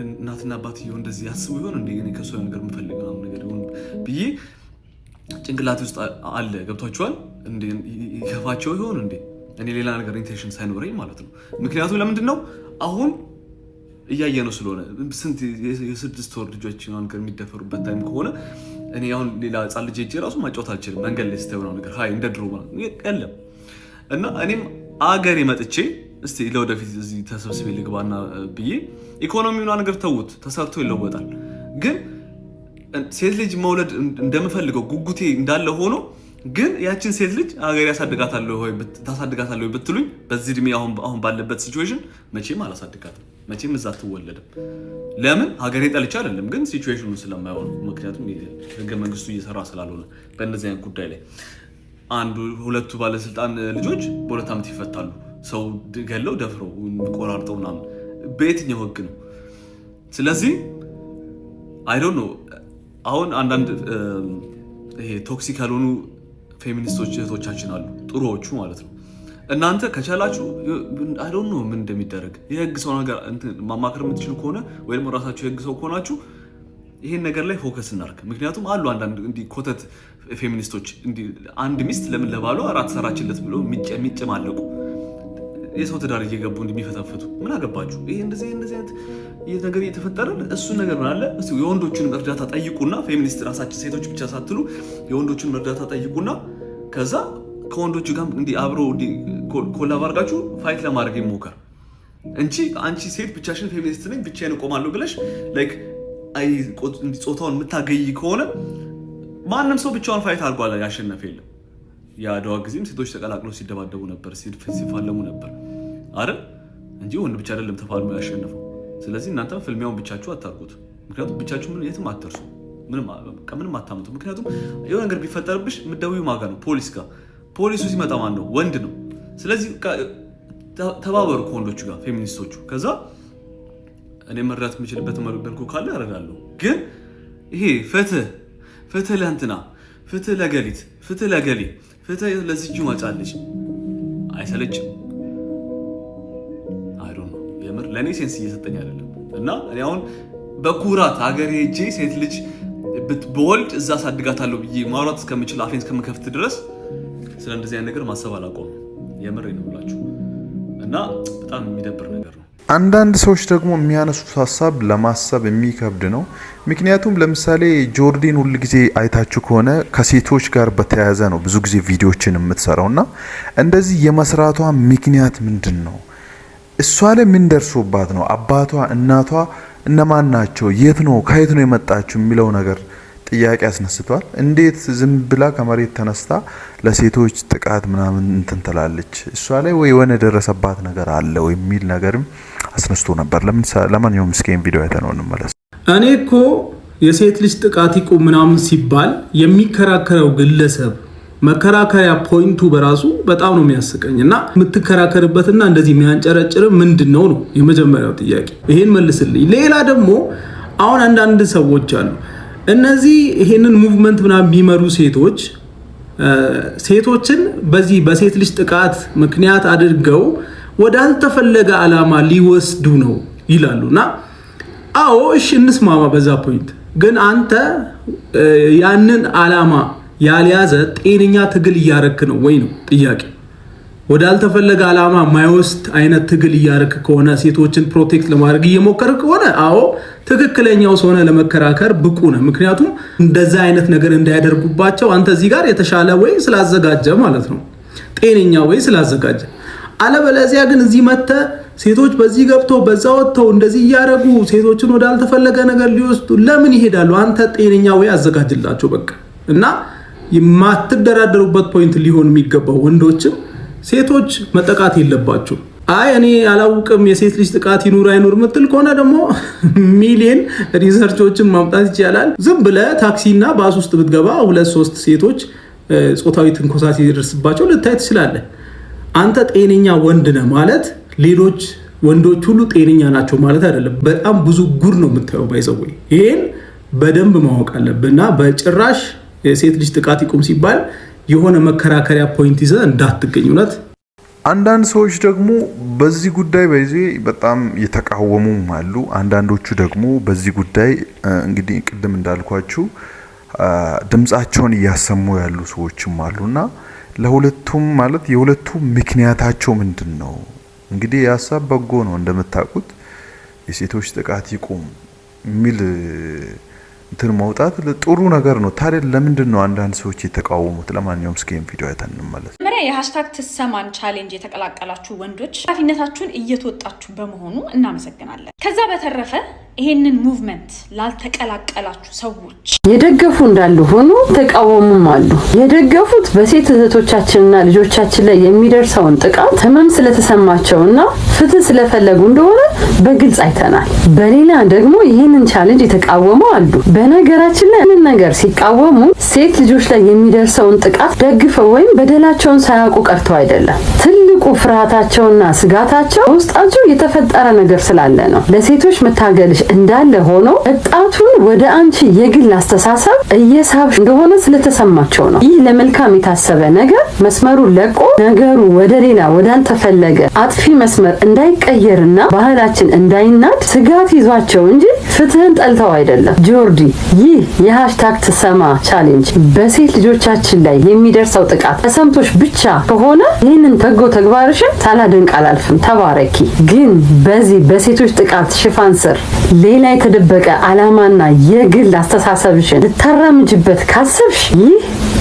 Speaker 17: እናትና አባትየው እንደዚህ ያስቡ ይሆን እንዴ እኔ ከሱ ነገር የምፈልገው ነገር ይሁን ብዬ ጭንቅላት ውስጥ አለ። ገብቷችኋል? እንዴ ይከፋቸው ይሆን እንዴ እኔ ሌላ ነገር ኢንቴንሽን ሳይኖረኝ ማለት ነው። ምክንያቱም ለምንድን ነው አሁን እያየነው ስለሆነ ስንት የ6 ወር ልጆች ነገር የሚደፈሩበት ታይም ከሆነ እኔ አሁን ሌላ ህፃን ልጅ ሄጄ ራሱ ማጫወት አልችልም። መንገድ ላይ ስታዩ ነው ነገር ሀይ እንደ ድሮ ማለት የለም። እና እኔም አገሬ መጥቼ እስቲ ለወደፊት እዚህ ተሰብስቤ ልግባና ብዬ ኢኮኖሚውን ነገር ተውት፣ ተሰርቶ ይለወጣል። ግን ሴት ልጅ መውለድ እንደምፈልገው ጉጉቴ እንዳለ ሆኖ ግን ያችን ሴት ልጅ ሀገር ታሳድጋታለሁ ወይ ብትሉኝ በዚህ እድሜ አሁን ባለበት ሲቹዌሽን መቼም አላሳድጋትም። መቼም እዛ አትወለድም። ለምን? ሀገሬ ጠልቼ አይደለም፣ ግን ሲቹዌሽኑ ስለማይሆን ምክንያቱም ህገ መንግስቱ እየሰራ ስላልሆነ በእነዚህ አይነት ጉዳይ ላይ አንዱ ሁለቱ ባለስልጣን ልጆች በ2 ዓመት ይፈታሉ። ሰው ገለው ደፍረው ቆራርጠው ምናምን በየትኛው ህግ ነው? ስለዚህ አይ ዶንት ኖ አሁን አንዳንድ ይሄ ቶክሲክ ያልሆኑ ፌሚኒስቶች እህቶቻችን አሉ፣ ጥሩዎቹ ማለት ነው። እናንተ ከቻላችሁ አይ ዶንት ኖ ምን እንደሚደረግ የህግ ሰው ነገር ማማከር የምትችሉ ከሆነ ወይም ራሳችሁ የህግ ሰው ከሆናችሁ ይሄን ነገር ላይ ፎከስ እናርግ። ምክንያቱም አሉ አንዳንድ እንዲህ ኮተት ፌሚኒስቶች እንዲህ አንድ ሚስት ለምን ለባሏ አራት ሰራችለት ብሎ የሚጨማለቁ የሰው ትዳር እየገቡ እንደሚፈተፍቱ ምን አገባችሁ? ይሄ እንደዚህ አይነት ነገር እየተፈጠረ እሱን ነገር ምን አለ እስቲ የወንዶቹን እርዳታ ጠይቁና ፌሚኒስት ራሳችን ሴቶች ብቻ ሳትሉ የወንዶቹን እርዳታ ጠይቁና ከዛ ከወንዶቹ ጋር እንዲህ አብሮ እንዲህ ኮላብ አድርጋችሁ ፋይት ለማድረግ ይሞከር እንጂ አንቺ ሴት ብቻሽን ፌሚኒስት ነኝ ብቻዬን እቆማለሁ ብለሽ ላይክ አይ ጾታውን የምታገይ ከሆነ ማንም ሰው ብቻውን ፋይት አድርጓል ያሸነፈ የለም። የአድዋ ጊዜም ሴቶች ተቀላቅለው ሲደባደቡ ነበር፣ ሲፋለሙ ነበር አይደል እንጂ ወንድ ብቻ አይደለም ተፋልሞ ያሸነፈው። ስለዚህ እናንተም ፍልሚያውን ብቻችሁ አታርጉት። ምክንያቱም ብቻችሁ የትም አትደርሱ፣ ምንም አታምጡ። ምክንያቱም የሆነ ነገር ቢፈጠርብሽ የምትደውይው ማጋ ነው? ፖሊስ ጋር። ፖሊሱ ሲመጣ ማን ነው? ወንድ ነው። ስለዚህ ተባበሩ ከወንዶቹ ጋር ፌሚኒስቶቹ። ከዛ እኔ መርዳት የምችልበት መልኩ ካለ እረዳለሁ። ግን ይሄ ፍትህ ለእንትና፣ ፍትህ ለገሊት፣ ፍትህ ለገሌ፣ ፍትህ ለዚህጁ ማጫለች አይሰለችም? ለኔ ሴንስ እየሰጠኝ አይደለም። እና እኔ አሁን በኩራት ሀገር ሄጄ ሴት ልጅ በወልድ እዛ አሳድጋታለሁ ብዬ ማውራት እስከምችል አፌን እስከምከፍት ድረስ ስለ እንደዚህ አይነት ነገር ማሰብ አላቆም። የምሬ ነው ብላችሁ እና በጣም የሚደብር ነገር ነው።
Speaker 1: አንዳንድ ሰዎች ደግሞ የሚያነሱት ሀሳብ ለማሰብ የሚከብድ ነው። ምክንያቱም ለምሳሌ ጆርዲን ሁሉ ጊዜ አይታችሁ ከሆነ ከሴቶች ጋር በተያያዘ ነው ብዙ ጊዜ ቪዲዮችን የምትሰራውና እንደዚህ የመስራቷ ምክንያት ምንድን ነው? እሷ ላይ ምን ደርሶባት ነው? አባቷ እናቷ እነማን ናቸው? የት ነው ከየት ነው የመጣችው የሚለው ነገር ጥያቄ አስነስቷል። እንዴት ዝም ብላ ከመሬት ተነስታ ለሴቶች ጥቃት ምናምን እንትን ትላለች? እሷ ላይ ወይ የሆነ ደረሰባት ነገር አለ ወይ የሚል ነገርም አስነስቶ ነበር። ለማንኛውም እስኪ ቪዲዮ አይተነው እንመለስ።
Speaker 18: እኔ እኮ የሴት ልጅ ጥቃት ይቁም ምናምን ሲባል የሚከራከረው ግለሰብ መከራከሪያ ፖይንቱ በራሱ በጣም ነው የሚያስቀኝ እና የምትከራከርበትና እንደዚህ የሚያንጨረጭር ምንድነው ነው የመጀመሪያው ጥያቄ። ይሄን መልስልኝ። ሌላ ደግሞ አሁን አንዳንድ ሰዎች አሉ እነዚህ ይሄንን ሙቭመንት ምናምን የሚመሩ ሴቶችን በዚህ በሴት ልጅ ጥቃት ምክንያት አድርገው ወደ አልተፈለገ ዓላማ ሊወስዱ ነው ይላሉና አዎ እሺ እንስማማ በዛ ፖይንት። ግን አንተ ያንን ዓላማ ያልያዘ ጤነኛ ትግል እያረክ ነው ወይ ነው ጥያቄ። ወደ አልተፈለገ ዓላማ ማይወስድ አይነት ትግል እያረክ ከሆነ ሴቶችን ፕሮቴክት ለማድረግ እየሞከርክ ከሆነ አዎ ትክክለኛው ሰውነ ለመከራከር ብቁ ነው። ምክንያቱም እንደዛ አይነት ነገር እንዳያደርጉባቸው አንተ እዚህ ጋር የተሻለ ወይ ስላዘጋጀ ማለት ነው፣ ጤነኛ ወይ ስላዘጋጀ። አለበለዚያ ግን እዚህ መተ ሴቶች በዚህ ገብተው በዛ ወጥተው እንደዚህ እያረጉ ሴቶችን ወደ አልተፈለገ ነገር ሊወስዱ ለምን ይሄዳሉ? አንተ ጤነኛ ወይ አዘጋጅላቸው በቃ። እና የማትደራደሩበት ፖይንት ሊሆን የሚገባው ወንዶችም ሴቶች መጠቃት የለባቸው። አይ እኔ አላውቅም የሴት ልጅ ጥቃት ይኑር አይኑር ምትል ከሆነ ደግሞ ሚሊየን ሪሰርቾችን ማምጣት ይቻላል። ዝም ብለህ ታክሲና ባስ ውስጥ ብትገባ 2-3 ሴቶች ጾታዊ ትንኮሳ ሲደርስባቸው ልታይ ትችላለህ። አንተ ጤነኛ ወንድ ነህ ማለት ሌሎች ወንዶች ሁሉ ጤነኛ ናቸው ማለት አይደለም። በጣም ብዙ ጉድ ነው የምታየው ባይዘው። ይሄን በደንብ ማወቅ አለብህና በጭራሽ የሴት ልጅ ጥቃት ይቁም ሲባል የሆነ መከራከሪያ ፖይንት ይዘህ እንዳትገኙነት።
Speaker 1: አንዳንድ ሰዎች ደግሞ በዚህ ጉዳይ በጣም የተቃወሙም አሉ። አንዳንዶቹ ደግሞ በዚህ ጉዳይ እንግዲህ ቅድም እንዳልኳችሁ ድምጻቸውን እያሰሙ ያሉ ሰዎችም አሉና ለሁለቱም ማለት የሁለቱም ምክንያታቸው ምንድነው? እንግዲህ የሀሳብ በጎ ነው እንደምታውቁት የሴቶች ጥቃት ይቁም የሚል እንትን ማውጣት ጥሩ ነገር ነው። ታዲያ ለምንድን ነው አንዳንድ ሰዎች የተቃወሙት? ለማንኛውም እስኪ ቪዲዮ አይተን እንመለስ።
Speaker 5: መሪያ የሃሽታግ ትሰማን ቻሌንጅ የተቀላቀላችሁ ወንዶች ኃላፊነታችሁን እየተወጣችሁ በመሆኑ እናመሰግናለን። ከዛ በተረፈ ይሄንን ሙቭመንት ላልተቀላቀላችሁ ሰዎች
Speaker 19: የደገፉ እንዳሉ ሆኖ ተቃወሙም አሉ። የደገፉት በሴት እህቶቻችንና ልጆቻችን ላይ የሚደርሰውን ጥቃት ህመም ስለተሰማቸውና ፍትህ ስለፈለጉ እንደሆነ በግልጽ አይተናል። በሌላ ደግሞ ይሄንን ቻሌንጅ የተቃወሙ አሉ። በነገራችን ላይ ይህንን ነገር ሲቃወሙ ሴት ልጆች ላይ የሚደርሰውን ጥቃት ደግፈው ወይም በደላቸውን ሳያውቁ ቀርተው አይደለም። ትልቁ ፍርሃታቸውና ስጋታቸው ውስጣቸው የተፈጠረ ነገር ስላለ ነው። ለሴቶች መታገልሽ እንዳለ ሆኖ ወጣቱን ወደ አንቺ የግል አስተሳሰብ እየሳብሽ እንደሆነ ስለተሰማቸው ነው። ይህ ለመልካም የታሰበ ነገር መስመሩን ለቆ ነገሩ ወደ ሌላ ወዳልተፈለገ አጥፊ መስመር እንዳይቀየርና ባህላችን እንዳይናድ ስጋት ይዟቸው እንጂ ፍትህን ጠልተው አይደለም። ጆርዲ፣ ይህ የሃሽታግ ትሰማ ቻሌንጅ በሴት ልጆቻችን ላይ የሚደርሰው ጥቃት ተሰምቶሽ ብቻ ከሆነ ይህንን በጎ ተግባርሽን ሳላደንቅ አላልፍም። ተባረኪ። ግን በዚህ በሴቶች ጥቃት ሽፋን ስር ሌላ የተደበቀ ዓላማና የግል አስተሳሰብሽን ልታራምጅበት ካሰብሽ ይህ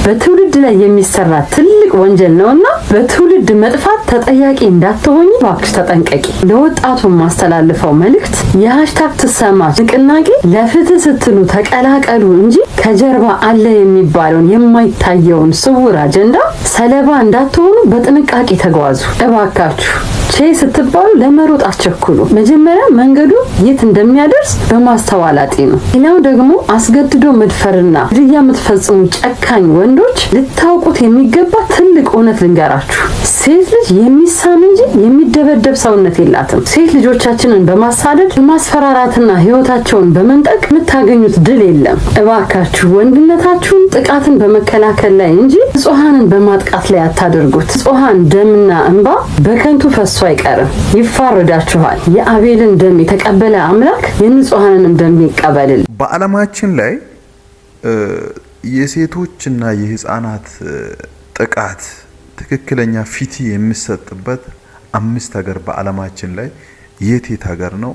Speaker 19: በትውልድ ላይ የሚሰራ ትልቅ ወንጀል ነውና በትውልድ መጥፋት ተጠያቂ እንዳትሆኚ እባክሽ ተጠንቀቂ። ለወጣቱ ማስተላልፈው መልእክት የሃሽታግ ትሰማ ንቅናቄ ለፍትህ ስትሉ ተቀላቀሉ እንጂ ከጀርባ አለ የሚባለውን የማይታየውን ስውር አጀንዳ ሰለባ እንዳትሆኑ በጥንቃቄ ተጓዙ እባካችሁ። ቼ ስትባሉ ለመሮጥ አስቸኩሉ። መጀመሪያ መንገዱ የት እንደሚያደርስ በማስተዋል አጢኑ። ሌላው ደግሞ አስገድዶ መድፈርና ግድያ የምትፈጽሙ ጨካኝ ወንዶች ልታውቁት የሚገባ ትልቅ እውነት ልንገራችሁ። ሴት ልጅ የሚሳም እንጂ የሚደበደብ ሰውነት የላትም። ሴት ልጆቻችንን በማሳደድ ማስፈራራትና ህይወታቸውን በመንጠቅ የምታገኙት ድል የለም። እባካችሁ ወንድነታችሁን ጥቃትን በመከላከል ላይ እንጂ ንጹሃንን በማጥቃት ላይ አታደርጉት። ንጹሃን ደምና እንባ በከንቱ ፈሶ አይቀርም፣ ይፋረዳችኋል። የአቤልን ደም የተቀበለ አምላክ የንጹሃንንም ደም ይቀበልል።
Speaker 1: በዓለማችን ላይ የሴቶችና የህፃናት ጥቃት ትክክለኛ ፊት የሚሰጥበት 5 ሀገር በዓለማችን ላይ የት ሀገር ነው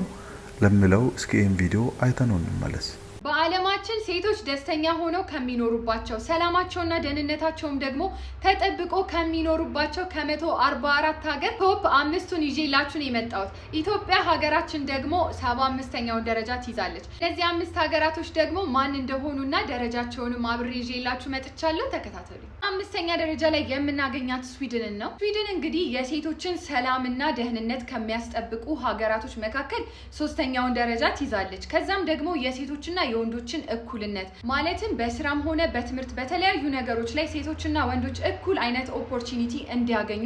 Speaker 1: ለምለው እስኪ ይህን ቪዲዮ አይተነው እንመለስ።
Speaker 20: በዓለማችን ሴቶች ደስተኛ ሆነው ከሚኖሩባቸው ሰላማቸውና ደህንነታቸውም ደግሞ ተጠብቆ ከሚኖሩባቸው ከ144 ሀገር ቶፕ 5ቱን ይዤላችሁ ነው የመጣሁት። ኢትዮጵያ ሀገራችን ደግሞ 75ኛውን ደረጃ ትይዛለች። እነዚህ 5 ሀገራቶች ደግሞ ማን እንደሆኑና ደረጃቸውንም አብሬ ይዤላችሁ መጥቻለሁ። ተከታተሉ። 5ኛ ደረጃ ላይ የምናገኛት ስዊድንን ነው። ስዊድን እንግዲህ የሴቶችን ሰላምና ደህንነት ከሚያስጠብቁ ሀገራቶች መካከል 3ኛውን ደረጃ ትይዛለች። ከዛም ደግሞ የሴቶችና የወንዶችን እኩልነት ማለትም በስራም ሆነ በትምህርት በተለያዩ ነገሮች ላይ ሴቶችና ወንዶች እኩል አይነት ኦፖርቹኒቲ እንዲያገኙ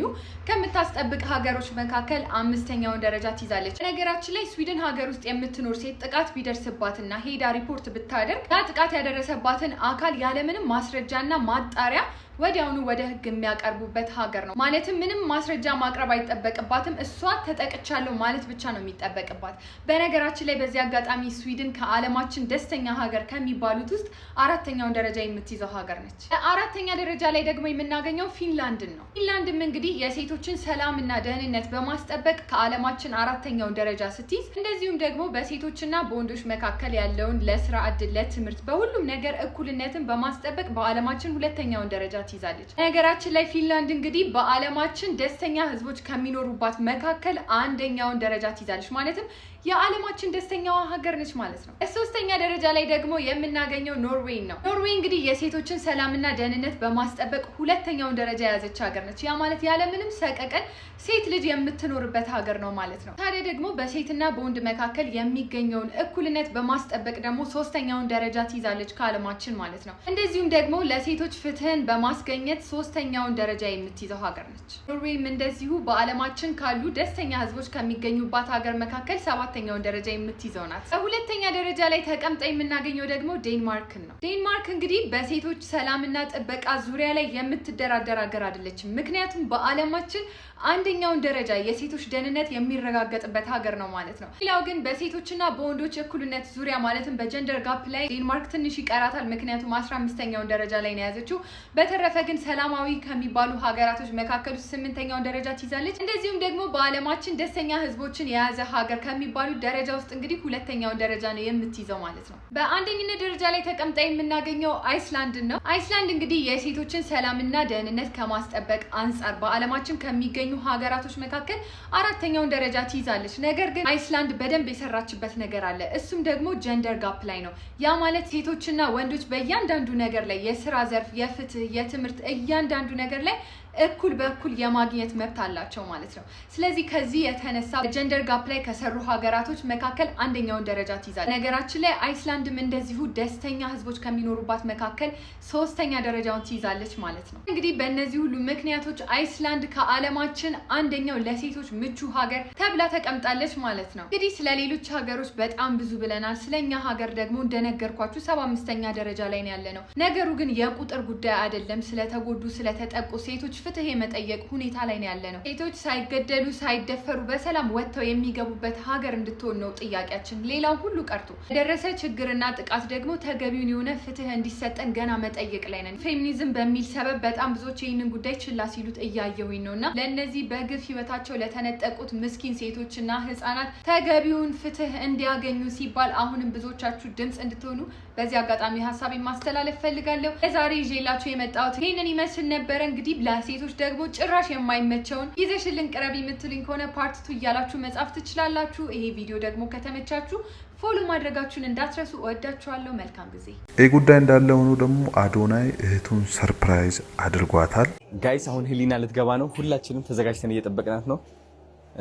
Speaker 20: ከምታስጠብቅ ሀገሮች መካከል 5ኛውን ደረጃ ትይዛለች። ነገራችን ላይ ስዊድን ሀገር ውስጥ የምትኖር ሴት ጥቃት ቢደርስባትና ሄዳ ሪፖርት ብታደርግ ያ ጥቃት ያደረሰባትን አካል ያለምንም ማስረጃና ማጣሪያ ወዲያውኑ ወደ ህግ የሚያቀርቡበት ሀገር ነው። ማለትም ምንም ማስረጃ ማቅረብ አይጠበቅባትም። እሷ ተጠቅቻለሁ ማለት ብቻ ነው የሚጠበቅባት። በነገራችን ላይ በዚህ አጋጣሚ ስዊድን ከዓለማችን ደስተኛ ሀገር ከሚባሉት ውስጥ 4ኛውን ደረጃ የምትይዘው ሀገር ነች። 4ኛ ደረጃ ላይ ደግሞ የምናገኘው ፊንላንድን ነው። ፊንላንድም እንግዲህ የሴቶችን ሰላምና ደህንነት በማስጠበቅ ከዓለማችን 4ኛውን ደረጃ ስትይዝ፣ እንደዚሁም ደግሞ በሴቶችና በወንዶች መካከል ያለውን ለስራ እድል፣ ለትምህርት፣ በሁሉም ነገር እኩልነትን በማስጠበቅ በዓለማችን 2ኛውን ደረጃ ትይዛለች። ነገራችን ላይ ፊንላንድ እንግዲህ በዓለማችን ደስተኛ ህዝቦች ከሚኖሩባት መካከል 1ኛውን ደረጃ ትይዛለች። ማለትም የዓለማችን ደስተኛዋ ሀገር ነች ማለት ነው። 3ኛ ደረጃ ላይ ደግሞ የምናገኘው ኖርዌይ ነው። ኖርዌይ እንግዲህ የሴቶችን ሰላምና ደህንነት በማስጠበቅ 2ኛውን ደረጃ የያዘች ሀገር ነች። ያ ማለት ያለምንም ሰቀቀን ሴት ልጅ የምትኖርበት ሀገር ነው ማለት ነው። ታዲያ ደግሞ በሴትና በወንድ መካከል የሚገኘውን እኩልነት በማስጠበቅ ደግሞ 3ኛውን ደረጃ ትይዛለች ከዓለማችን ማለት ነው። እንደዚሁም ደግሞ ለሴቶች ፍትህን በማስገኘት 3ኛውን ደረጃ የምትይዘው ሀገር ነች። ኖርዌይም እንደዚሁ በዓለማችን ካሉ ደስተኛ ህዝቦች ከሚገኙባት ሀገር መካከል 7ኛውን ደረጃ የምትይዘው ናት። በ2ኛ ደረጃ ላይ ተቀምጣ የምናገኘው ደግሞ ዴንማርክን ነው። ዴንማርክ እንግዲህ በሴቶች ሰላምና ጥበቃ ዙሪያ ላይ የምትደራደር ሀገር አይደለችም። ምክንያቱም በዓለማችን 1ኛውን ደረጃ የሴቶች ደህንነት የሚረጋገጥበት ሀገር ነው ማለት ነው። ሌላው ግን በሴቶችና በወንዶች እኩልነት ዙሪያ ማለትም በጀንደር ጋፕ ላይ ዴንማርክ ትንሽ ይቀራታል። ምክንያቱም 15ኛውን ደረጃ ላይ ነው የያዘችው። በተረፈ ግን ሰላማዊ ከሚባሉ ሀገራቶች መካከል 8ኛውን ደረጃ ትይዛለች። እንደዚሁም ደግሞ በዓለማችን ደስተኛ ህዝቦችን የያዘ ሀገር ከሚባሉ ደረጃ ውስጥ እንግዲህ 2ኛውን ደረጃ ነው የምትይዘው ማለት ነው። በአንደኝነት ደረጃ ላይ ተቀምጣ የምናገኘው አይስላንድን ነው። አይስላንድ እንግዲህ የሴቶችን ሰላምና ደህንነት ከማስጠበቅ አንጻር በዓለማችን ከሚገኙ ሀገራቶች መካከል 4ኛውን ደረጃ ትይዛለች። ነገር ግን አይስላንድ በደንብ የሰራችበት ነገር አለ። እሱም ደግሞ ጀንደር ጋፕ ላይ ነው። ያ ማለት ሴቶችና ወንዶች በእያንዳንዱ ነገር ላይ የስራ ዘርፍ፣ የፍትህ፣ የትምህርት እያንዳንዱ ነገር ላይ እኩል በኩል የማግኘት መብት አላቸው ማለት ነው። ስለዚህ ከዚህ የተነሳ ጀንደር ጋፕ ላይ ከሰሩ ሀገራቶች መካከል 1ኛውን ደረጃ ትይዛለች። ነገራችን ላይ አይስላንድም እንደዚሁ ደስተኛ ህዝቦች ከሚኖሩባት መካከል 3ኛ ደረጃውን ትይዛለች ማለት ነው። እንግዲህ በእነዚህ ሁሉ ምክንያቶች አይስላንድ ከዓለማችን 1ኛው ለሴቶች ምቹ ሀገር ተብላ ተቀምጣለች ማለት ነው። እንግዲህ ስለ ሌሎች ሀገሮች በጣም ብዙ ብለናል። ስለኛ ሀገር ደግሞ እንደነገርኳችሁ 75ኛ ደረጃ ላይ ነው ያለ ነው። ነገሩ ግን የቁጥር ጉዳይ አይደለም። ስለተጎዱ ስለተጠቁ ሴቶች ፍትህ የመጠየቅ ሁኔታ ላይ ነው ያለ ነው። ሴቶች ሳይገደሉ ሳይደፈሩ በሰላም ወጥተው የሚገቡበት ሀገር እንድትሆን ነው ጥያቄያችን። ሌላው ሁሉ ቀርቶ የደረሰ ችግርና ጥቃት ደግሞ ተገቢውን የሆነ ፍትህ እንዲሰጠን ገና መጠየቅ ላይ ነን። ፌሚኒዝም በሚል ሰበብ በጣም ብዙዎች ይህንን ጉዳይ ችላ ሲሉት እያየሁኝ ነውና ለእነዚህ በግፍ ህይወታቸው ለተነጠቁት ምስኪን ሴቶችና ህጻናት ተገቢውን ፍትህ እንዲያገኙ ሲባል አሁንም ብዙዎቻችሁ ድምጽ እንድትሆኑ በዚህ አጋጣሚ ሀሳብ ማስተላለፍ ፈልጋለሁ። ለዛሬ ይዤላችሁ የመጣሁት ይህንን ይመስል ነበረ። እንግዲህ ሴቶች ደግሞ ጭራሽ የማይመቸውን ይዘሽልን ቅረብ የምትሉኝ ከሆነ ፓርት 2 እያላችሁ መጻፍ ትችላላችሁ። ይሄ ቪዲዮ ደግሞ ከተመቻችሁ ፎሎ ማድረጋችሁን እንዳትረሱ። እወዳችኋለሁ። መልካም ጊዜ።
Speaker 1: ይህ ጉዳይ እንዳለ ሆኖ ደግሞ አዶናይ እህቱን ሰርፕራይዝ አድርጓታል።
Speaker 21: ጋይስ አሁን ህሊና ልትገባ ነው። ሁላችንም ተዘጋጅተን እየጠበቅናት ነው።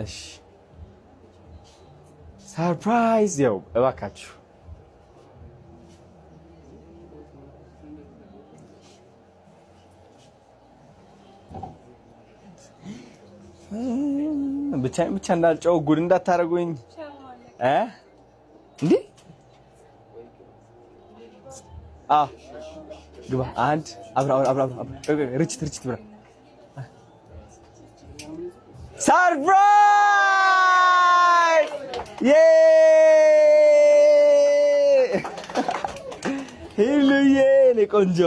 Speaker 21: እሺ ሰርፕራይዝ ያው እባካችሁ ብቻ እንዳልጨው ጉድ እንዳታረጉኝ እንዴ ግባ አንድ አብራ ርችት ብራ ሰርፕራይዝ ሄሉዬ ቆንጆ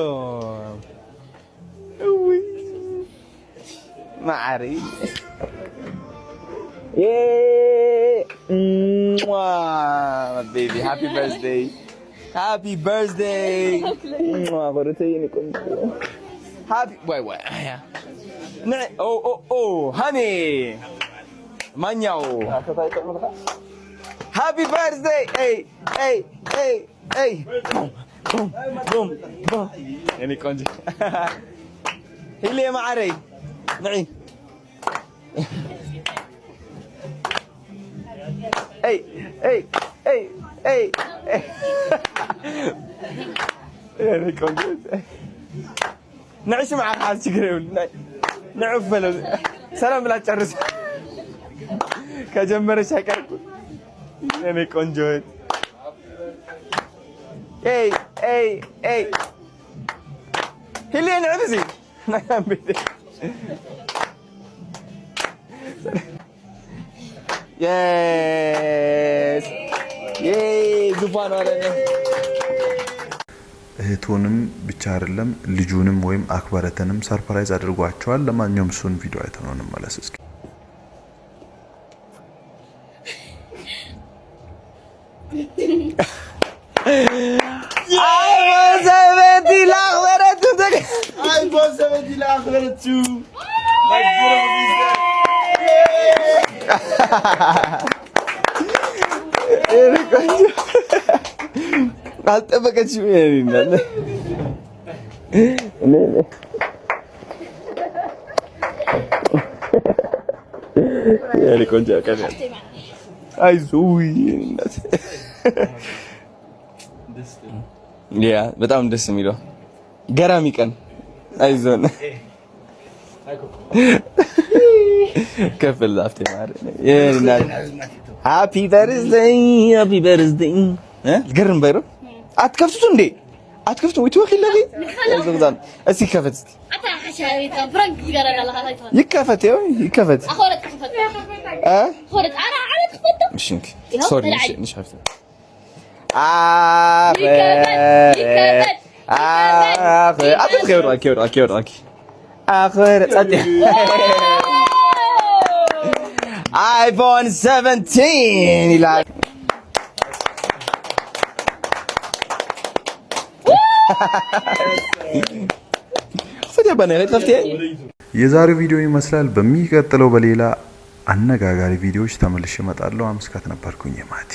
Speaker 21: ማሪ baby happy birthday happy wait oh honey manyaw happy birthday hey boom yani konje hile maari نعي اي يعني كنت نعيش مع حال تقريبا نعفل سلام لا تشرس كجمر شكر يعني كنت اي هلي نعبزي نعم بيدي yes ዙፋን አለነ
Speaker 1: እህቱንም ብቻ አይደለም ልጁንም ወይም አክባረተንም ሰርፕራይዝ አድርጓቸዋል። ለማንኛውም እሱን ቪዲዮ አይተነው እንመለስ እስኪ።
Speaker 21: አልጠበቀችም ይሄን ያለ ቆንጆ ቀን አይዞህ ያ በጣም ደስ የሚለው ገራሚ ቀን አይዞን ከፍል ዛፍቴ ማለት ይሄን ሃፒ በርዝዴይ ገርም ባይሮ አትከፍቱት እንዴ አትከፍቱ ወይ ትወክል ለይ ያዘውዛን እስኪ ከፈት እስኪ ፍራንክ ይገራል ይከፈት ይከፈት አخرت ከፈት አخرت አራ ከፈት እሺ ሶሪ እሺ ሀፍታ آخر صدق آيفون 17 يلعب
Speaker 1: የዛሬው ቪዲዮ ይመስላል። በሚቀጥለው በሌላ አነጋጋሪ ቪዲዮዎች ተመልሼ እመጣለሁ። አመስካት ነበርኩኝ ማቲ